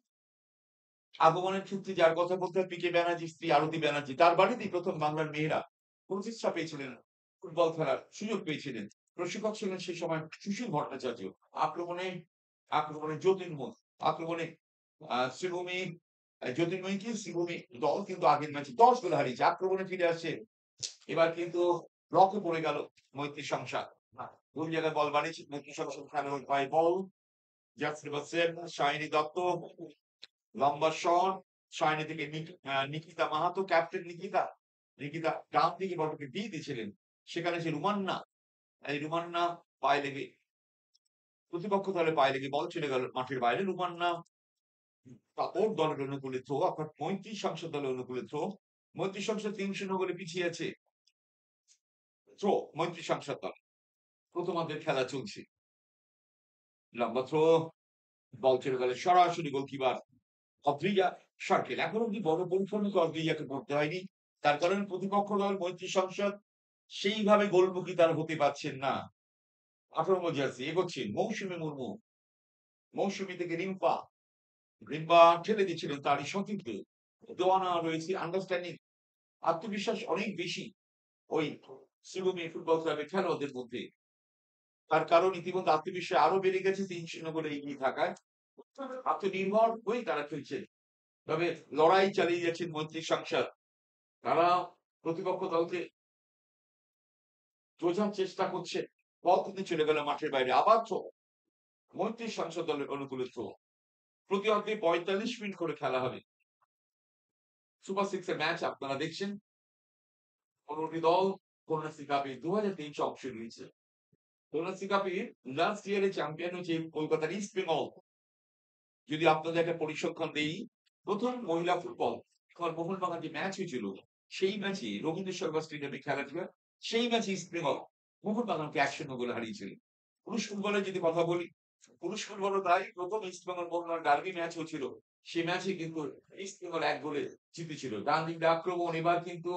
আগমনের ক্ষেত্রে যার কথা বলতে হয় পি কে ব্যানার্জির স্ত্রী আরতি ব্যানার্জি। তার বাড়িতেই প্রথম বাংলার মেয়েরা প্রতিষ্ঠা পেয়েছিলেন, ফুটবল খেলার সুযোগ পেয়েছিলেন। প্রশিক্ষক ছিলেন সেই সময় সুশীল ভট্টাচার্য। আক্রমণে আক্রমণে জ্যোতির্ময়, আক্রমণে শ্রীভূমি জ্যোতির্ময়কে শ্রীভূমি দল কিন্তু আগের ম্যাচে ১০ গোলে হারিয়েছে। আক্রমণে ফিরে আসছে। এবার কিন্তু ব্লকে পড়ে গেল মৈত্রী সংসার। ভুল জায়গায় বল বানিয়েছে মৈত্রী সংসার। খেলোয়াড় পায় ball. Jersey number 7 Shaini Dutta. লম্বা শট। সায়নী থেকে নিকিতা মাহাতো, ক্যাপ্টেন নিকিতা। নিকিতা ডান দিকে বলটাকে দিয়ে দিয়েছিলেন। সেখানে সে রুমান্না, এই রুমান্না পায়ে লেগে প্রতিপক্ষ দলের পায়ে লেগে বল চলে গেল মাঠের বাইরে। রুমান্না ওর দলের অনুকূলে থ্রো, অর্থাৎ ৩৫ সংসদ দলের অনুকূলে থ্রো। মৈত্রী সংসদ ৩-০ গোলে পিছিয়ে আছে। থ্রো মৈত্রী সংসদ দল। প্রথমার্ধের খেলা চলছে। লম্বা থ্রো, বল চলে গেল সরাসরি গোলকিপার অদ্রিজা শার্কেল। এখন অব্দি বড় পরিশ্রমকে অদ্রিজাকে করতে হয়নি। তার কারণ প্রতিপক্ষ দল মৈত্রী সংসদ সেইভাবে গোলমুখী তারা হতে পারছেন না। ১৮ নম্বর জার্সি এগোচ্ছেন মৌসুমী মুর্মু। মৌসুমী থেকে রিম্পা। রিম্পা ঠেলে দিচ্ছিলেন তারই সতীর্থে। দোয়ানা রয়েছে আন্ডারস্ট্যান্ডিং, আত্মবিশ্বাস অনেক বেশি ওই শ্রীভূমি ফুটবল ক্লাবের খেলোয়াড়দের মধ্যে। তার কারণ ইতিমধ্যে আত্মবিশ্বাস আরো বেড়ে গেছে ৩-০ গোলে এগিয়ে থাকায়। আত্মনির্ভর হয়েই তারা খেলছে। তবে লড়াই চালিয়ে যাচ্ছেন মৈত্রী সংসদ। তারা প্রতিপক্ষ দলকে বোঝার চেষ্টা করছে। বল কিন্তু চলে গেল মাঠের বাইরে। আবার থ্রো। মৈত্রী সংসদ দলের অনুকূলে থ্রো। প্রতি অর্ধে ৪৫ মিনিট করে খেলা হবে। সুপার 6 এর ম্যাচ আপনারা দেখছেন। ১৫টি দল কন্যাশ্রী কাপে ২০২৩ অংশ নিয়েছে। কন্যাশ্রী কাপে লাস্ট ইয়ারে চ্যাম্পিয়ন হয়েছে কলকাতার ইস্ট বেঙ্গল। যদি আপনাদের একটা পরিসংখ্যান দেই, প্রথম মহিলা ফুটবল মোহনবাগান যে ম্যাচ হয়েছিল সেই ম্যাচে রবীন্দ্র সরকার স্টেডিয়ামে খেলা ছিল। সেই ম্যাচে ইস্ট বেঙ্গল মোহনবাগানকে ১-০ গোলে হারিয়েছিল। পুরুষ ফুটবলের যদি কথা বলি, পুরুষ ফুটবলও তাই। প্রথম east Bengal Mohun Bagan derby match হয়েছিল। সেই ম্যাচে কিন্তু ইস্ট বেঙ্গল ১ গোলে জিতেছিল। ডান দিকে আক্রমণ এবার কিন্তু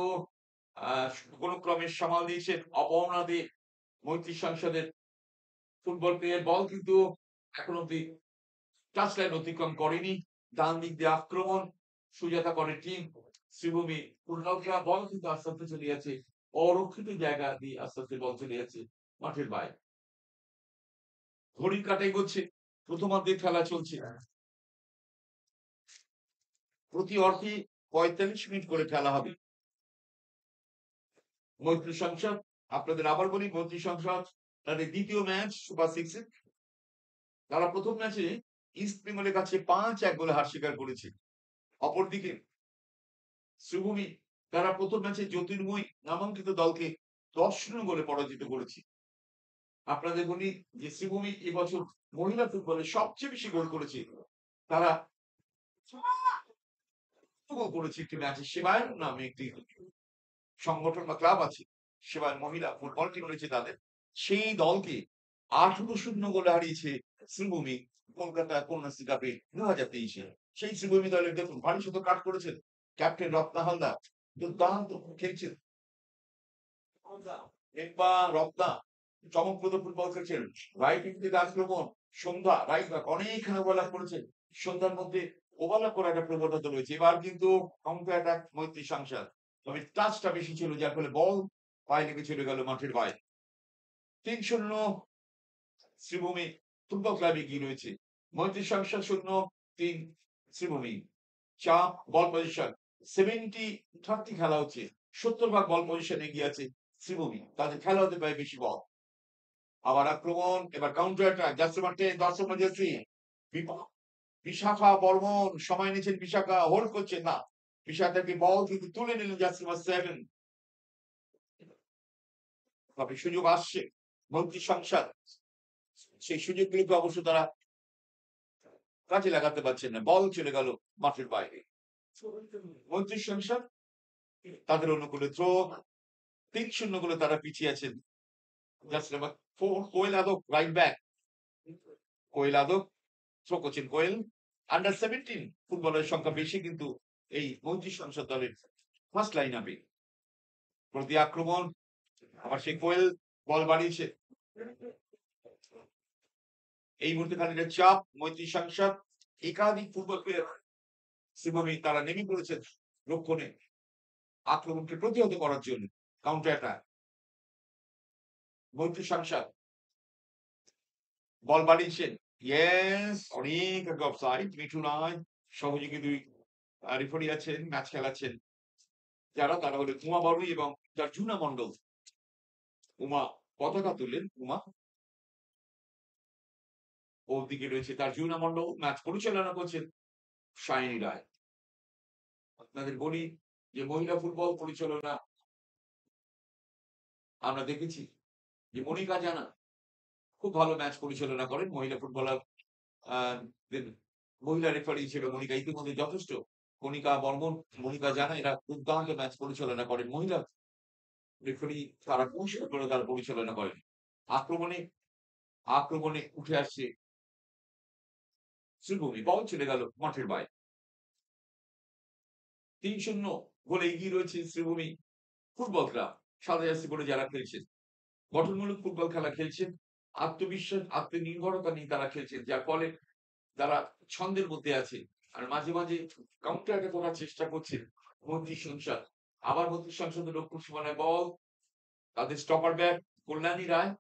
কোন ক্রমে সামাল দিয়েছেন অপর্ণা দে মৈত্রী সংসদের ফুটবল প্লেয়ার বল কিন্তু এখন অব্দি টাচ লাইন অতিক্রম করেনি। ডান দিক দিয়ে আক্রমণ সুজাতা করে টিম শ্রীভূমি পূর্ণাঙ্গা বল কিন্তু আস্তে আস্তে চলে যাচ্ছে অরক্ষিত জায়গা দিয়ে আস্তে আস্তে বল চলে যাচ্ছে মাঠের বাইরে। ঘড়ির কাঁটাই করছে প্রথমার্ধের খেলা চলছে। প্রতি অর্ধে ৪৫ মিনিট করে খেলা হবে। মৈত্রী সংসদ আপনাদের আবার বলি মৈত্রী সংসদ তাদের দ্বিতীয় ম্যাচ সুপার সিক্স তারা প্রথম ম্যাচে ইস্ট বেঙ্গলের কাছে ৫-১ গোলে হার স্বীকার করেছে। অপরদিকে শ্রীভূমি তারা প্রথম ম্যাচে জ্যোতির্ময় নামাঙ্কিত দলকে ১০-০ গোলে পরাজিত করেছে। আপনাদের বলি যে শ্রীভূমি এবছর মহিলা ফুটবলে সবচেয়ে বেশি গোল করেছে। তারা গোল করেছে একটি ম্যাচে সেবায়ন নামে একটি সংগঠন বা ক্লাব আছে। সেবায়ন মহিলা ফুটবল টিম রয়েছে তাদের। সেই দলকে ৮-০ গোলে হারিয়েছে শ্রীভূমি কলকাতা কন্যাশ্রী কাপে ২০২৩ এ। সেই শ্রীভূমি দলের দেখুন ভারী শত কাট করেছেন ক্যাপ্টেন রত্না হালদার দুর্দান্ত খেলছেন। এরপা রত্না চমকপ্রদ ফুটবল খেলছেন। রাইট উইং থেকে আক্রমণ সন্ধ্যা রাইট ব্যাক অনেকখানি ওভারল্যাপ করেছেন। সন্ধ্যার মধ্যে ওভারল্যাপ করার একটা প্রবণতা রয়েছে। এবার কিন্তু কাউন্টার অ্যাটাক মৈত্রী সংসার। তবে টাচটা বেশি ছিল যার ফলে বল পায়ে লেগে চলে গেল মাঠের বাইরে। ৩-০ শ্রীভূমি ফুটবল ক্লাব এগিয়ে রয়েছে। মৈত্রী সংসার ০-৩ শ্রীভূমি। চাপ বল পজিশন 70-30 খেলা হচ্ছে। ৭০ ভাগ বল পজিশন এগিয়ে আছে শ্রীভূমি। তাদের খেলা হতে পারে বেশি বল। আবার আক্রমণ এবার কাউন্টার অ্যাটাক যাচ্ছে মাঠে দর্শক মধ্যে বিশাখা বর্মন সময় নিয়েছেন বিশাখা হোল্ড করছেন না। বিশাখাকে বল কিন্তু তুলে নিলেন জাসিমা 7 তবে সুযোগ আসছে মন্ত্রী সংসদ সেই সুযোগগুলিকে অবশ্য তারা কাজে লাগাতে পারছেন না। বল চলে গেল মাঠের বাইরে। মন্ত্রী সংসদ তাদের অনুকূলে থ্রো ৩-০ গোলে তারা পিছিয়ে আছেন। জাস্ট নাম্বার 4 কোয়েল আদক রাইট ব্যাক। কোয়েল আদক থ্রো করছেন কোয়েল। আন্ডার 17 ফুটবলের সংখ্যা বেশি কিন্তু এই মন্ত্রী সংসদ দলের ফার্স্ট লাইন আপে। প্রতি আক্রমণ আবার সেই কোয়েল বল বাড়িয়েছে। এই মুহূর্তে খানিকটা চাপ মৈত্রী সংসদ একাধিক ফুটবল প্লেয়ার শ্রীভূমি তারা নেমে পড়েছেন রক্ষণে আক্রমণকে প্রতিহত করার জন্য। কাউন্টার অ্যাটাক মৈত্রী সংসদ বল বাড়িয়েছেন। ইয়েস অনেক আগে অফসাইড মিঠু নয় সহযোগী দুই রেফারি আছেন ম্যাচ খেলাচ্ছেন যারা তারা হলো উমা বাবুই এবং জর্জুনা মন্ডল। উমা পতাকা তুললেন উমা ওর দিকে রয়েছে জর্জুনা মন্ডল ম্যাচ পরিচালনা করছেন শাইনি রায়। আপনাদের বলি যে মহিলা ফুটবল পরিচালনা আমরা দেখেছি যে মনিকা জানা খুব ভালো ম্যাচ পরিচালনা করেন। মহিলা ফুটবলার মহিলা রেফারি হিসেবে মনিকা ইতিমধ্যে যথেষ্ট। কণিকা বর্মন মনিকা জানা এরা দুর্দান্ত ম্যাচ পরিচালনা করেন। মহিলা রেফারি তারা কৌশল করে তারা পরিচালনা করেন। আক্রমণে আক্রমণে উঠে আসছে শ্রীভূমি বল চলে গেল মাঠের বাইরে। ৩-০ গোলে এগিয়ে রয়েছে শ্রীভূমি ফুটবল ক্লাব। সাদা জার্সি পরে যারা খেলছেন গঠনমূলক ফুটবল খেলা খেলছেন। আত্মবিশ্বাস আত্মনির্ভরতা নিয়ে তারা খেলছেন যার ফলে তারা ছন্দের মধ্যে আছে। আর মাঝে মাঝে কাউন্টার অ্যাটাক করার চেষ্টা করছেন মন্ত্রী সংসদ। আবার মন্ত্রী সংসদের লক্ষ্য সীমানায় বল তাদের stopper back Kalyani Roy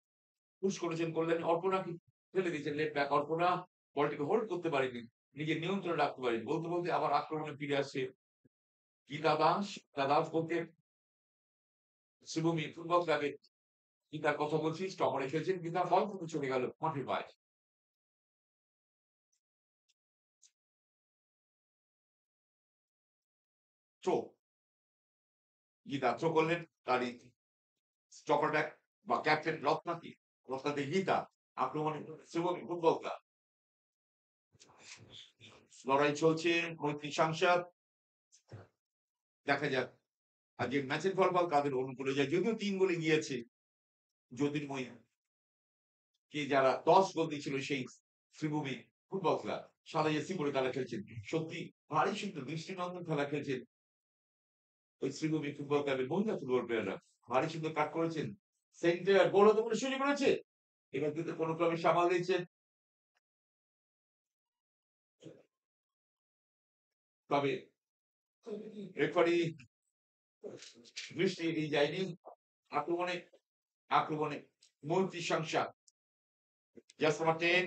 push করেছেন। কল্যাণী অর্পণাকে ফেলে দিয়েছেন লেফট ব্যাক অর্পণা বলটিকে হোল্ড করতে পারেনি নিজের নিয়ন্ত্রণে রাখতে পারেনি। বলতে বলতে আবার আক্রমণে ফিরে আসছে গীতা দাস। গীতা দাস বলতে শ্রীভূমি ফুটবল ক্লাবে গীতার কথা বলছি স্টপারে খেলছেন। গীতা বল কিন্তু চলে গেল মাঠের বাইরে। থ্রো গীতা থ্রো করলেন তারই স্টপার ব্যাক বা ক্যাপ্টেন রত্নাকে রত্নাতে গীতা আক্রমণে শ্রীভূমি ফুটবল ক্লাব। লড়াই চলছে মৈত্রী সংসদ দেখা যাক আজকে ম্যাচের ফলাফল কাদের অনুকূলে যায়। যদিও ৩ গোলে গিয়েছে জ্যোতির্ময় কে যারা ১০ গোল দিয়েছিল সেই শ্রীভূমি ফুটবল ক্লাব সাদা জার্সি পরে তারা খেলছেন। সত্যি ভারী সুন্দর দৃষ্টিনন্দন খেলা খেলছেন ওই শ্রীভূমি ফুটবল ক্লাবের মহিলা ফুটবল প্লেয়াররা। ভারী সুন্দর কাট করেছেন। সেন্টার গোল হতে কোনো সুযোগ রয়েছে এবার কিন্তু কোন ক্রমে সামাল দিয়েছেন। তবে রেফারি দৃষ্টি এড়িয়ে যায়নি। আক্রমণে আক্রমণে মন্ত্রী সংসদ জাসমা 10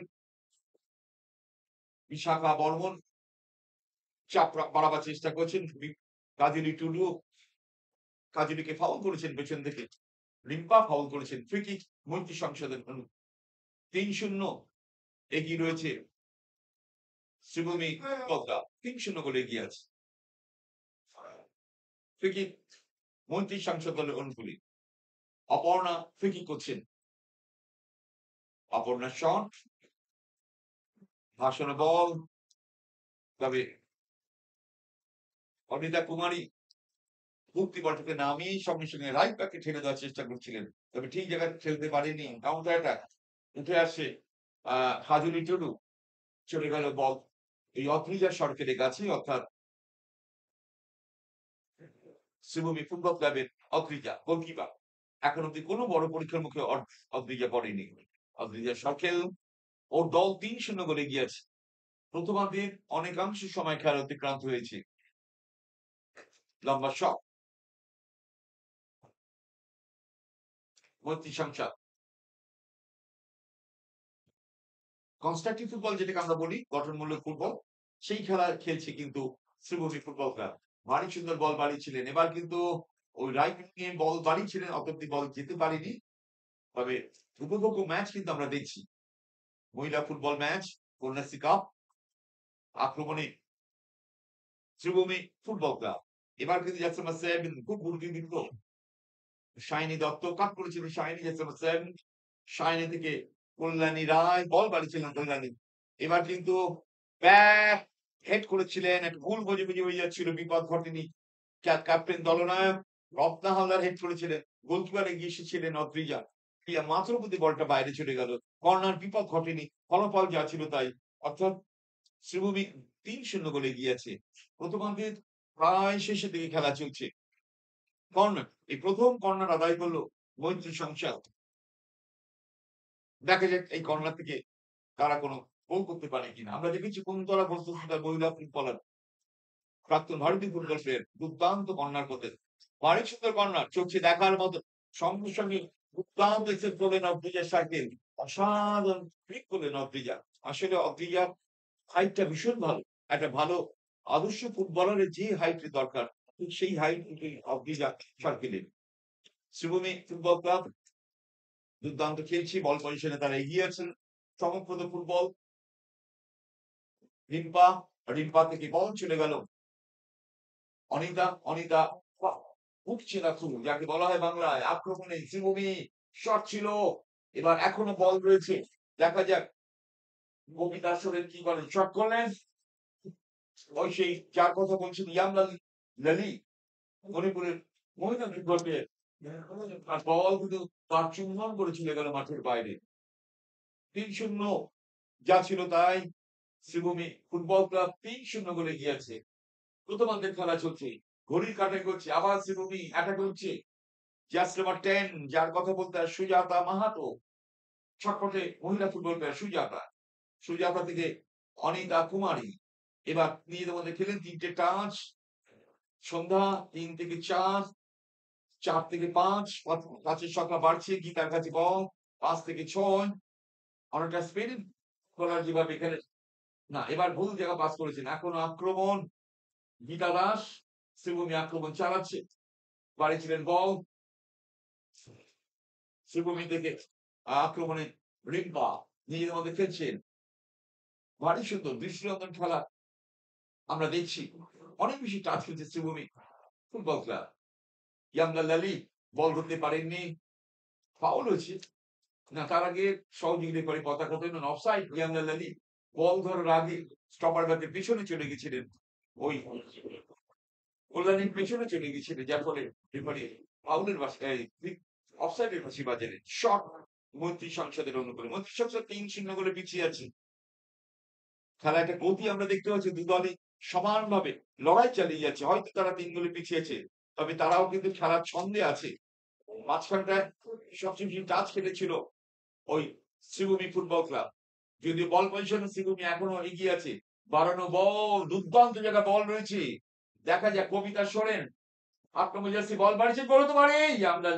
বিশাখা বর্মন চাপ বাড়াবার চেষ্টা করছেন। কাজলী টুডু কাজলীকে ফাউল করেছেন পেছন থেকে। রিম্পা ফাউল করেছেন। ফ্রি কিক মন্ত্রী সংসদের ৩-০ এগিয়ে রয়েছে শ্রীভূমি পদ্মা। ৩-০ গোলে এগিয়ে আছে। ফ্রি কিক মন্ত্রী সংসদ দলের অনুকূলে। অপর্ণা ফ্রি কিক করছেন। অপর্ণা শট ভাসনে বল। তবে অনিতা কুমারী মুক্তি বলটাকে নামিয়ে সঙ্গে সঙ্গে রাইট ব্যাকে ঠেলে দেওয়ার চেষ্টা করছিলেন। তবে ঠিক জায়গায় খেলতে পারেনি। কাউন্টার অ্যাটাক উঠে আসে হাজুলি টুডু। চলে গেল বল এই অদ্রিজা সরকারের কাছে, অর্থাৎ শ্রীভূমি ফুটবল ক্লাবের অদ্রিজা গোলকিপার। এখন অব্দি কোনো বড় পরীক্ষার মুখে অদ্রিজা পড়েনি। অদ্রিজা সরকেল ওর দল ৩-০ গোলে গিয়েছে। প্রথমার্ধের অনেকাংশ সময় খেলা অতিক্রান্ত হয়েছে। লম্বা শট মৈত্রী সংসদ। কনস্ট্রাকটিভ ফুটবল যেটাকে আমরা বলি, গঠনমূলক ফুটবল, সেই খেলা খেলছে কিন্তু শ্রীভূমি ফুটবল ক্লাব। ভারী সুন্দর বল বাড়িয়েছিলেন। এবার কিন্তু ওই রাইট নিয়ে বল বাড়িয়েছিলেন, অতব্দি বল যেতে পারেনি। তবে উপভোগ্য ম্যাচ কিন্তু আমরা দেখছি। মহিলা ফুটবল ম্যাচ কন্যাশ্রী কাপ। আক্রমণে শ্রীভূমি ফুটবল ক্লাব। এবার কিন্তু যাচ্ছে আমার 7 খুব গুরুত্বপূর্ণ শাইনি দত্ত কাট করেছিলেন। শাইনি যাচ্ছে আমার 7 শাইনি থেকে কল্যাণী রায় বল বাড়িয়েছিলেন কল্যাণী। এবার কিন্তু ব্যাক হেড করেছিলেন। একটা ভুল বুঝে হয়ে যাচ্ছিল, বিপদ ঘটেনি। ক্যাপ্টেন দলনায়ক রত্না হালদার হেড করেছিলেন। গোলকিপার এগিয়ে এসেছিলেন অদ্রিজা। মাথার প্রতি বলটা বাইরে চলে গেল। কর্নার, বিপদ ঘটেনি। ফলাফল যা ছিল তাই। অর্থাৎ শ্রীভূমি ৩-০ গোলে এগিয়ে আছে। প্রথমার্ধের প্রায় শেষের দিকে খেলা চলছে। কর্নার, এই প্রথম কর্নার আদায় করলো মৈত্রী সংসদ। দেখা যাক এই কর্নার থেকে তারা কোনো গোল করতে পারে কিনা। আমরা দেখেছি কুন্তলা বস্তুতা মহিলা ফুটবলার প্রাক্তন ভারতীয় ফুটবল প্লেয়ার দুর্দান্ত কর্নার করতেন। ভারী সুন্দর কর্নার, চোখে দেখার মতো। সঙ্গে সঙ্গে দুর্দান্ত এসে করলেন অদ্রিজা সাইকেল। অসাধারণ ক্লিক করলেন অদ্রিজা। আসলে অদ্রিজার হাইটটা ভীষণ ভালো। একটা ভালো আদর্শ ফুটবলারের যে হাইটের দরকার, ঠিক সেই হাইট অদ্রিজা সার্কেলের। শ্রীভূমি ফুটবল ক্লাব দুর্দান্ত খেলছি। বল পজিশনে তারা এগিয়ে আছেন। চমকপ্রদ ফুটবল। রিম্পা রিম্পা থেকে বল চলে গেল অনিতা উঠছে না খুব, যাকে বলা হয় বাংলায় আক্রমণে শ্রীভূমি শট ছিল। এবার এখনো বল রয়েছে, দেখা যাক কবিতা আসলে কি করেন। শট করলেন ওই সেই যার কথা বলছেন লালি মণিপুরের মহিলা ফুটবল প্লেয়ার। আর বল কিন্তু তার চুম্বন করে চলে গেল মাঠের বাইরে। ৩-০ যা ছিল তাই। শ্রীভূমি ফুটবল ক্লাব ৩-০ গোলে গিয়েছে। প্রথমার্ধের খেলা চলছে, ঘড়ির কাঁটায় করছে। আবার শ্রীভূমি অ্যাটাক করছে। জাস্ট নাম্বার 10 যার কথা বলতে হয় সুজাতা মাহাতো, ছটফটে মহিলা ফুটবল প্লেয়ার সুজাতা। সুজাতা থেকে অনিতা কুমারী। এবার নিজেদের মধ্যে খেলেন ৩টে টাচ। সন্ধ্যা ৩ থেকে ৪, ৪ থেকে ৫, ৫-এর সংখ্যা বাড়ছে। গীতার কাছে বল ৫ থেকে ৬। অনেকটা স্পেন করার যেভাবে এখানে না, এবার ভুল জায়গা পাস করেছেন। এখন আক্রমণ গীতা দাস। শ্রীভূমি আক্রমণ চালাচ্ছে। বাড়িয়েছিলেন বল শ্রীভূমি থেকে। আক্রমণে রিম্পা নিজেদের মধ্যে খেলছেন। ভারী সুন্দর দৃষ্টিনন্দন খেলা আমরা দেখছি। অনেক বেশি টাচ খেলছে শ্রীভূমি ফুটবল ক্লাব। লালি বল ধরতে পারেননি, ফাউল হয়েছে। না, তার আগে সহযোগিতা করে পতাকা তোলেন অফসাইড। লালি বল ধরার আগে স্টপার ব্যাকের পিছনে চলে গেছিলেন, ওই কল্যাণীর পেছনে চলে গেছিলেন, যার ফলে রেফারি ফাউলের অফসাইডের ফাঁসি বাজালেন। শট মৈত্রী সংসদের অনুকূলে। মৈত্রী সংসদ ৩-০ গোলে পিছিয়ে আছে। খেলা একটা গতি আমরা দেখতে পাচ্ছি। দু দলই সমানভাবে লড়াই চালিয়ে যাচ্ছে। হয়তো তারা ৩ গোলে পিছিয়েছে, তবে তারাও কিন্তু খেলার ছন্দে আছে। মাঝখানটায় সবচেয়ে বেশি টাচ খেলেছিল ওই শ্রীভূমি ফুটবল ক্লাব। যদিও বল পজিশনে শ্রীভূমি এখনো এগিয়ে আছে। বাড়ানো বল, দুর্দান্ত জায়গায় বল রয়েছে। দেখা যাক কবিতা সোরেন আক্রমণ জার্সি বল বাড়িয়েছে, গোল হতে পারে। ইয়ামলাল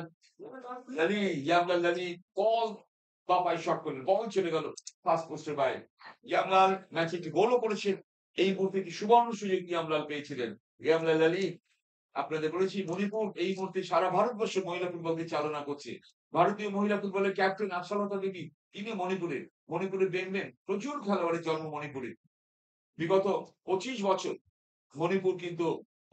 লালি বল বাপায় শট করলেন, বল চলে গেল ফার্স্ট পোস্টের বাইরে। ইয়ামলাল ম্যাচে একটি গোলও করেছেন। এই মুহূর্তে একটি সুবর্ণ সুযোগ ইয়ামলাল পেয়েছিলেন। ইয়ামলাল আলী, আপনাদের বলেছি মণিপুর এই মুহূর্তে সারা ভারতবর্ষে মহিলা ফুটবলকে চালনা করছে। ভারতীয় মহিলা ফুটবলের ক্যাপ্টেন আশালতা দেবী, তিনি মণিপুরে দেখবেন প্রচুর খেলোয়াড়ের জন্ম মণিপুরে। বিগত 25 বছর মণিপুর কিন্তু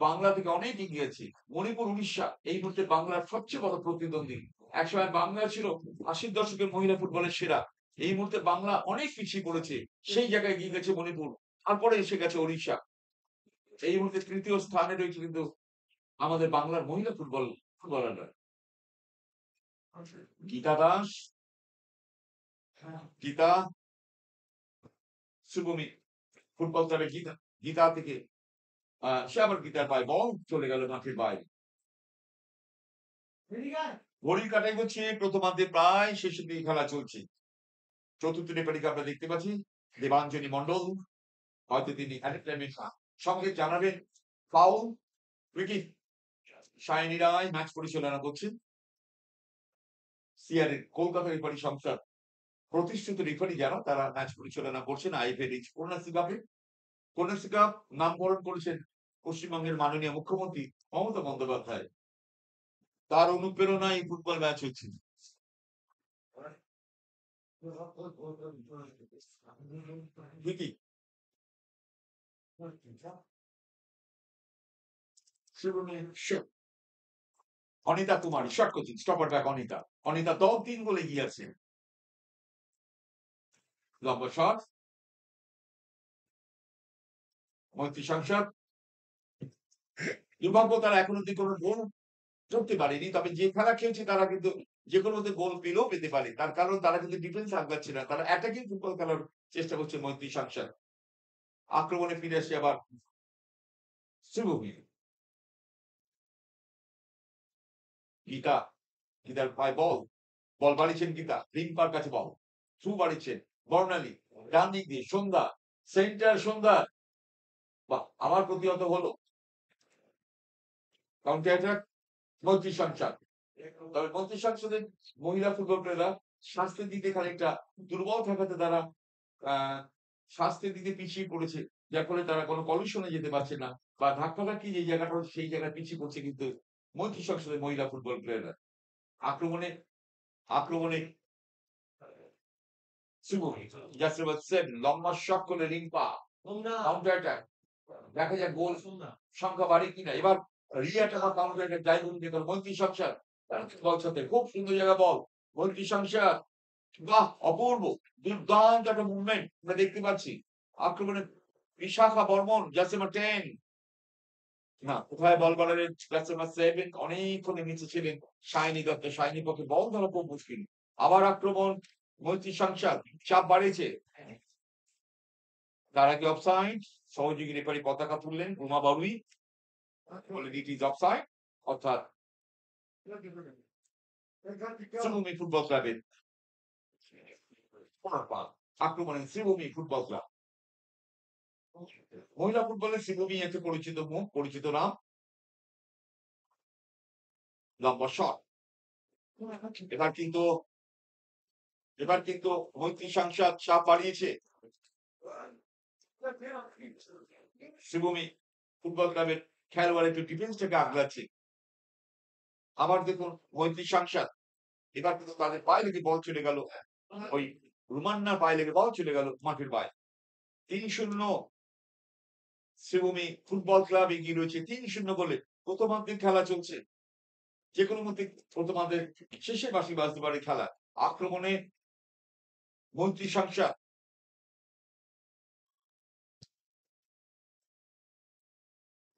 বাংলা থেকে অনেক এগিয়ে আছে। মণিপুর, উড়িষ্যা এই মুহূর্তে বাংলার সবচেয়ে বড় প্রতিদ্বন্দ্বী। একসময় বাংলা ছিল 80 দশকের মহিলা ফুটবলের সেরা। এই মুহূর্তে বাংলা অনেক পিছিয়ে পড়েছে, সেই জায়গায় এগিয়ে গেছে মণিপুর, তারপরে এসে গেছে উড়িষ্যা। এই মুহূর্তে তৃতীয় স্থানে রয়েছে কিন্তু আমাদের বাংলার মহিলা ফুটবলাররা। গীতা দাস, গীতা, শুভমি ফুটবল ক্লাবে গীতা থেকে সে আবার গীতার পায় বল চলে গেল মাঠের বাইরে। ঘড়ির কাটাই হচ্ছে প্রথমার্ধে প্রায় শেষের দিকে খেলা চলছে। চতুর্থ রেফারিকে আমরা দেখতে পাচ্ছি দেবাঞ্জনী মন্ডল, হয়তো তিনি সঙ্গে জানাবেন ফাউল উইকেট। সায়নী রায় ম্যাচ পরিচালনা করছেন। সিআর কলকাতা রেফারি সংস্থার প্রতিষ্ঠিত রেফারি যারা, তারা ম্যাচ পরিচালনা করছেন। আইএফএ রিচ কন্যাশ্রী কাপ নামকরণ করেছেন পশ্চিমবঙ্গের মাননীয় মুখ্যমন্ত্রী মমতা বন্দ্যোপাধ্যায়। তার অনুপ্রেরণায় এই ফুটবল ম্যাচ হচ্ছে। অনিতা কুমারী শট করছেন, স্টপার ব্যাক অনিতা দল 3 গোলে এগিয়ে আছে। লম্বা শট, মৈত্রী সংসদ। দুর্ভাগ্য তারা এখন অব্দি কোনো গোল করতে পারেনি, তবে যে খেলা খেলছে তারা কিন্তু যে কোনো গোল পেলেও পেতে পারে, তার কারণ তারা কিন্তু ডিফেন্স আগলাচ্ছে না, তারা অ্যাটাকিং ফুটবল খেলার চেষ্টা করছে মৈত্রী সংসদ। আক্রমণে ফিরে আসে আবার শ্রীভূমি। গীতার পায় বল বাড়িয়েছেন গীতা, রিম্পার কাছে বল থ্রু বাড়িয়েছেন বর্ণালী, ডান দিক দিয়ে সন্ধ্যা, সেন্টার সন্ধ্যা, বাহ আবার প্রতিহত হলো কাউন্টার অ্যাটাক মন্ত্রী সংসদ। তবে মন্ত্রী সংসদের মহিলা ফুটবল প্লেয়াররা স্বাস্থ্যের দিকে খানিকটা দুর্বল থাকাতে তারা স্বাস্থ্যের দিকে পিছিয়ে পড়েছে, যার ফলে তারা কোনো কলিশনে যেতে পারছে না, বা ধাক্কাধাক্কি যে জায়গাটা হচ্ছে সেই জায়গায় পিছিয়ে পড়ছে কিন্তু মন্ত্রী সংসদের মহিলা ফুটবল প্লেয়াররা। আক্রমণে লম্বা শট করে রিম্পা, কাউন্টার অ্যাটাক, দেখা যায় গোল সংখ্যা বাড়ে কিনা। এবার কাউন্টার অ্যাটাক যাই বলুন যে মন্ত্রী সংসদ বল সাথে খুব সুন্দর জায়গা বল মন্ত্রী সংসদ, বাহ অপূর্ব দুর্দান্ত একটা মুভমেন্ট আমরা দেখতে পাচ্ছি। আক্রমণে বিশাখা বর্মন, জাসিমা 10 না কোথায় বল বাড়ালেন জাসিমা 7, অনেকক্ষণ নিচে ছিলেন শাইনি দত্ত, শাইনি পক্ষে বল ধরা খুব মুশকিল। আবার আক্রমণ মৈত্রী সংসদ, চাপ বাড়িয়েছে। তার আগে অফসাইড, সহযোগী রেফারি পতাকা তুললেন উমা বাবুই, বলে ইট ইজ অফসাইড, অর্থাৎ শ্রীভূমি ফুটবল ক্লাবের আক্রমণে শ্রীভূমি ফুটবল ক্লাব। মহিলা ফুটবলের শ্রীভূমি একটা পরিচিত মুখ, পরিচিত নাম। লম্বা শট, এবার কিন্তু মৈত্রী সংসদ চাপ বাড়িয়েছে। শ্রীভূমি ফুটবল ক্লাবের খেলোয়াড় একটু ডিফেন্সটাকে আগলাচ্ছে। আবার দেখুন মৈত্রী সংসদ, এবার কিন্তু তাদের পায়ে লেগে বল চলে গেল, ওই রুমান্নার পায়ে লেগে বল চলে গেল মাঠের বাইরে। 3-0 শ্রীভূমি ফুটবল ক্লাব এগিয়ে রয়েছে 3-0 গোলে। প্রথমার্ধের খেলা চলছে, যে কোনো মধ্যে প্রথমার্ধের শেষে বাঁশি বাজতে পারে খেলা। আক্রমণে মন্ত্রী সংসদ,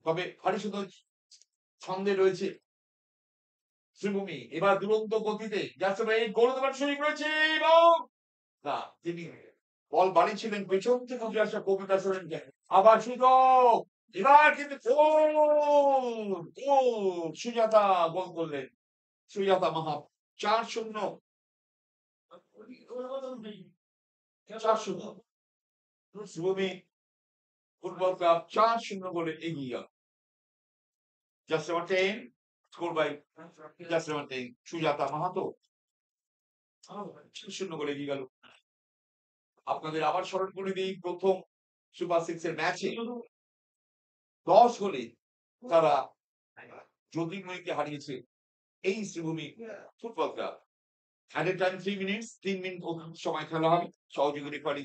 তবে ভারী সুন্দর ছন্দে রয়েছে শ্রীভূমি। এবার দুরন্ত গতিতে যাচ্ছে, এই গোল দেওয়ার সুযোগ রয়েছে এবং না, তিনি বল বাড়িয়েছিলেন পেছন থেকে উঠে আসা কবিতা সোরেনকে। আবার সুযোগ, এবার কিন্তু সুজাতা গোল করলেন, সুজাতা মাহাত। 4-0 4-0 শ্রীভূমি ফুটবল ক্লাব 4-0 গোলে এগিয়ে গেল। Just number 10 score by just number 10 Sujata Mahato 4-0 গোলে এগিয়ে গেল। আপনাদের আবার স্মরণ করে দিই, প্রথম সুপার 6 এর ম্যাচে 10 গোলে তারা জ্যোতির্ময়ীকে হারিয়েছে এই Sreebhumi football club. At a time 3 minutes, 3 minute সময় খেলা হবে। সহযোগী রেফারি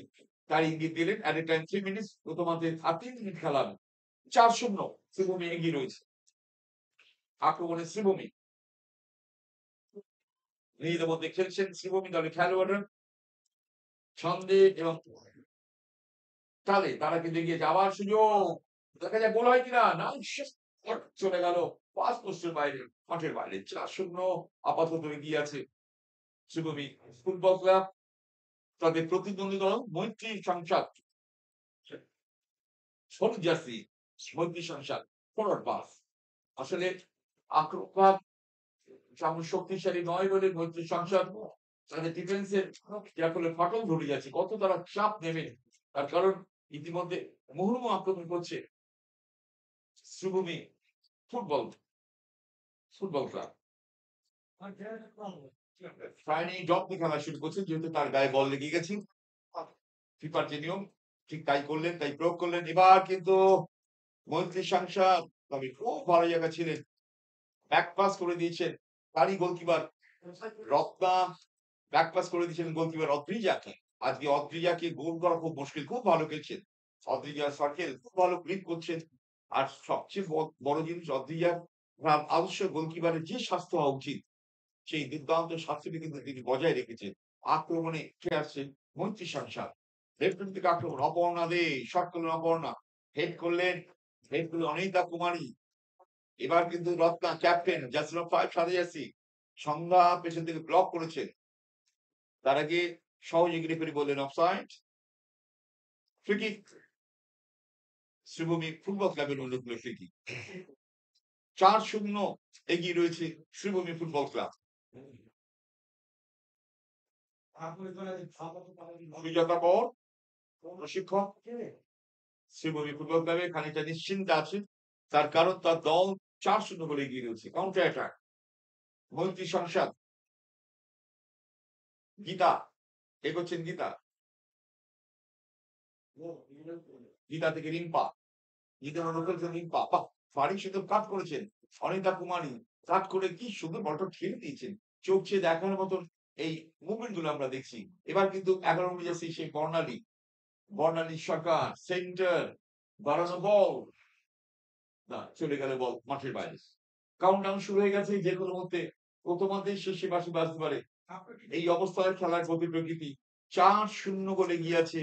তার ইঙ্গিত দিলেন অ্যাট এ টাইম 3 মিনিটস, প্রথমার্ধে আর 3 মিনিট খেলা হবে। 4-0 শ্রীভূমি এগিয়ে রয়েছে। আক্রমণে শ্রীভূমি, নিজেদের মধ্যে খেলছেন শ্রীভূমি দলের খেলোয়াড়রা ছন্দে এবং তালে তারা কিন্তু এগিয়ে যাওয়ার সুযোগ, দেখা যায় গোল হয় কিনা না, চলে গেল পাঁচ পোস্টের বাইরে, মাঠের বাইরে। 4-0 আপাতত এগিয়ে আছে শ্রীভূমি ফুটবল ক্লাব। তাদের প্রতিদ্বন্দ্বী দল মৈত্রী সংসদ, হলুদ জার্সি মৈত্রী সংসদ ফরওয়ার্ড পাস। আসলে আক্রমণ তেমন শক্তিশালী নয় বলে মৈত্রী সংসদ তাদের ডিফেন্সের যার ফলে ফাটল ধরে যাচ্ছে, কত তারা চাপ নেবে। তার কারণ ইতিমধ্যে মুহুর্মুহু আক্রমণ করছে শ্রীভূমি ফুটবল ক্লাব। ফ্রাইডে ড্রপ খেলা শুরু করছে, যেহেতু তার গায়ে বল লেগে গেছে। ফিফার যে নিয়ম ঠিক তাই করলেন, তাই প্রয়োগ করলেন। এবার কিন্তু মৈত্রী সংসদ তবে খুব ভালো জায়গা ছিলেন, ব্যাক পাস করে দিয়েছেন তারই গোলকিপার রত্না, ব্যাক পাস করে দিয়েছেন গোলকিপার অদ্রিজাকে। আজকে অদ্রিজাকে গোল করা খুব মুশকিল, খুব ভালো খেলছেন অদ্রিজা, সার্কেল খুব ভালো ক্লিক করছেন। আর সবচেয়ে বড় জিনিস অদ্রিজার আদর্শ গোলকিপারের যে স্বাস্থ্য হওয়া উচিত, সেই দুর্দান্ত স্বাস্থ্যটি কিন্তু তিনি বজায় রেখেছেন। আক্রমণে উঠে আসছে মৈত্রী সংসার, লেফট থেকে আক্রমণ, অপর্ণা দে শট করলেন, অপর্ণা হেড করলেন অনিতা কুমারী। এবার কিন্তু রত্না ক্যাপ্টেন জার্সি 5 সাদে জার্সি সংজ্ঞা পেছন থেকে ব্লক করেছেন। তার আগে সহযোগী রেফারি বললেন offside. Free kick Sreebhumi football ক্লাবের অনুকূলে ফ্রি কিক। 4-0 এগিয়ে রয়েছে শ্রীভূমি ফুটবল ক্লাব। অভিজ্ঞতা পর প্রশিক্ষক শ্রীভূমি ফুটবল ক্লাবে খানিকটা নিশ্চিন্তে আছে, তার কারণ তার দল 4-0 বলে এগিয়ে রয়েছে। কাউন্টার অ্যাটাক মৈত্রী সংসদ, গীতা এগোচ্ছেন, গীতা থেকে রিম্পা, রিম্পা ফারিক শুধু কাট করেছেন, অনিতা কুমারী কাট করে কি সুন্দর বলটা ঠেলে দিয়েছেন। চোখ চেয়ে দেখার মতন এই মুভমেন্ট গুলো আমরা দেখছি। এবার কিন্তু 11 নম্বর জার্সি সেই বর্ণালী সরকার সেন্টার বাড়ানো বল, না চলে গেল বল মাঠের বাইরে। কাউন্টডাউন শুরু হয়ে গেছে, যে কোনো মধ্যে প্রথমার্ধের শেষে বাঁশি বাজতে পারে। এই অবস্থায় খেলার গতি প্রকৃতি 4-0 গোলে গিয়েছে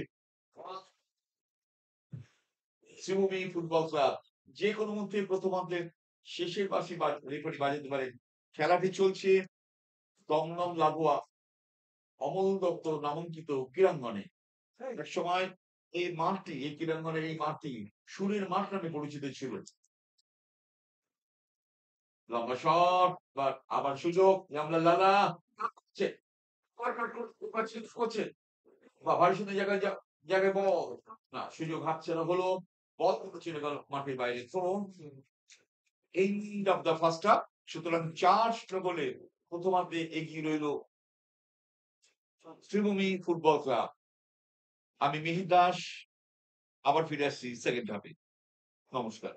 শ্রীভূমি ফুটবল ক্লাব। যে কোনো মধ্যে প্রথমার্ধের শেষের বাঁশি রেফারি বাজাতে পারে। খেলাটি চলছে দমদম লাগোয়া অমল দত্ত নামাঙ্কিত ক্রীড়াঙ্গনে। এক সময় এই মাঠটি, এই ক্রীড়াঙ্গনের এই মাঠটি সুরের মাঠ নামে পরিচিত ছিল। লম্বা শট, আবার সুযোগ, লালা করছে ভারী সুন্দর জায়গায় বল, না সুযোগ হাতছাড়া হলো, বল চলে গেল মাঠের বাইরে। তো end of the first half. সুতরাং 4-0 গোলে প্রথমার্ধে এগিয়ে রইল শ্রীভূমি ফুটবল ক্লাব। আমি মিহির দাস, আবার ফিরে আসছি সেকেন্ড হাফে। নমস্কার।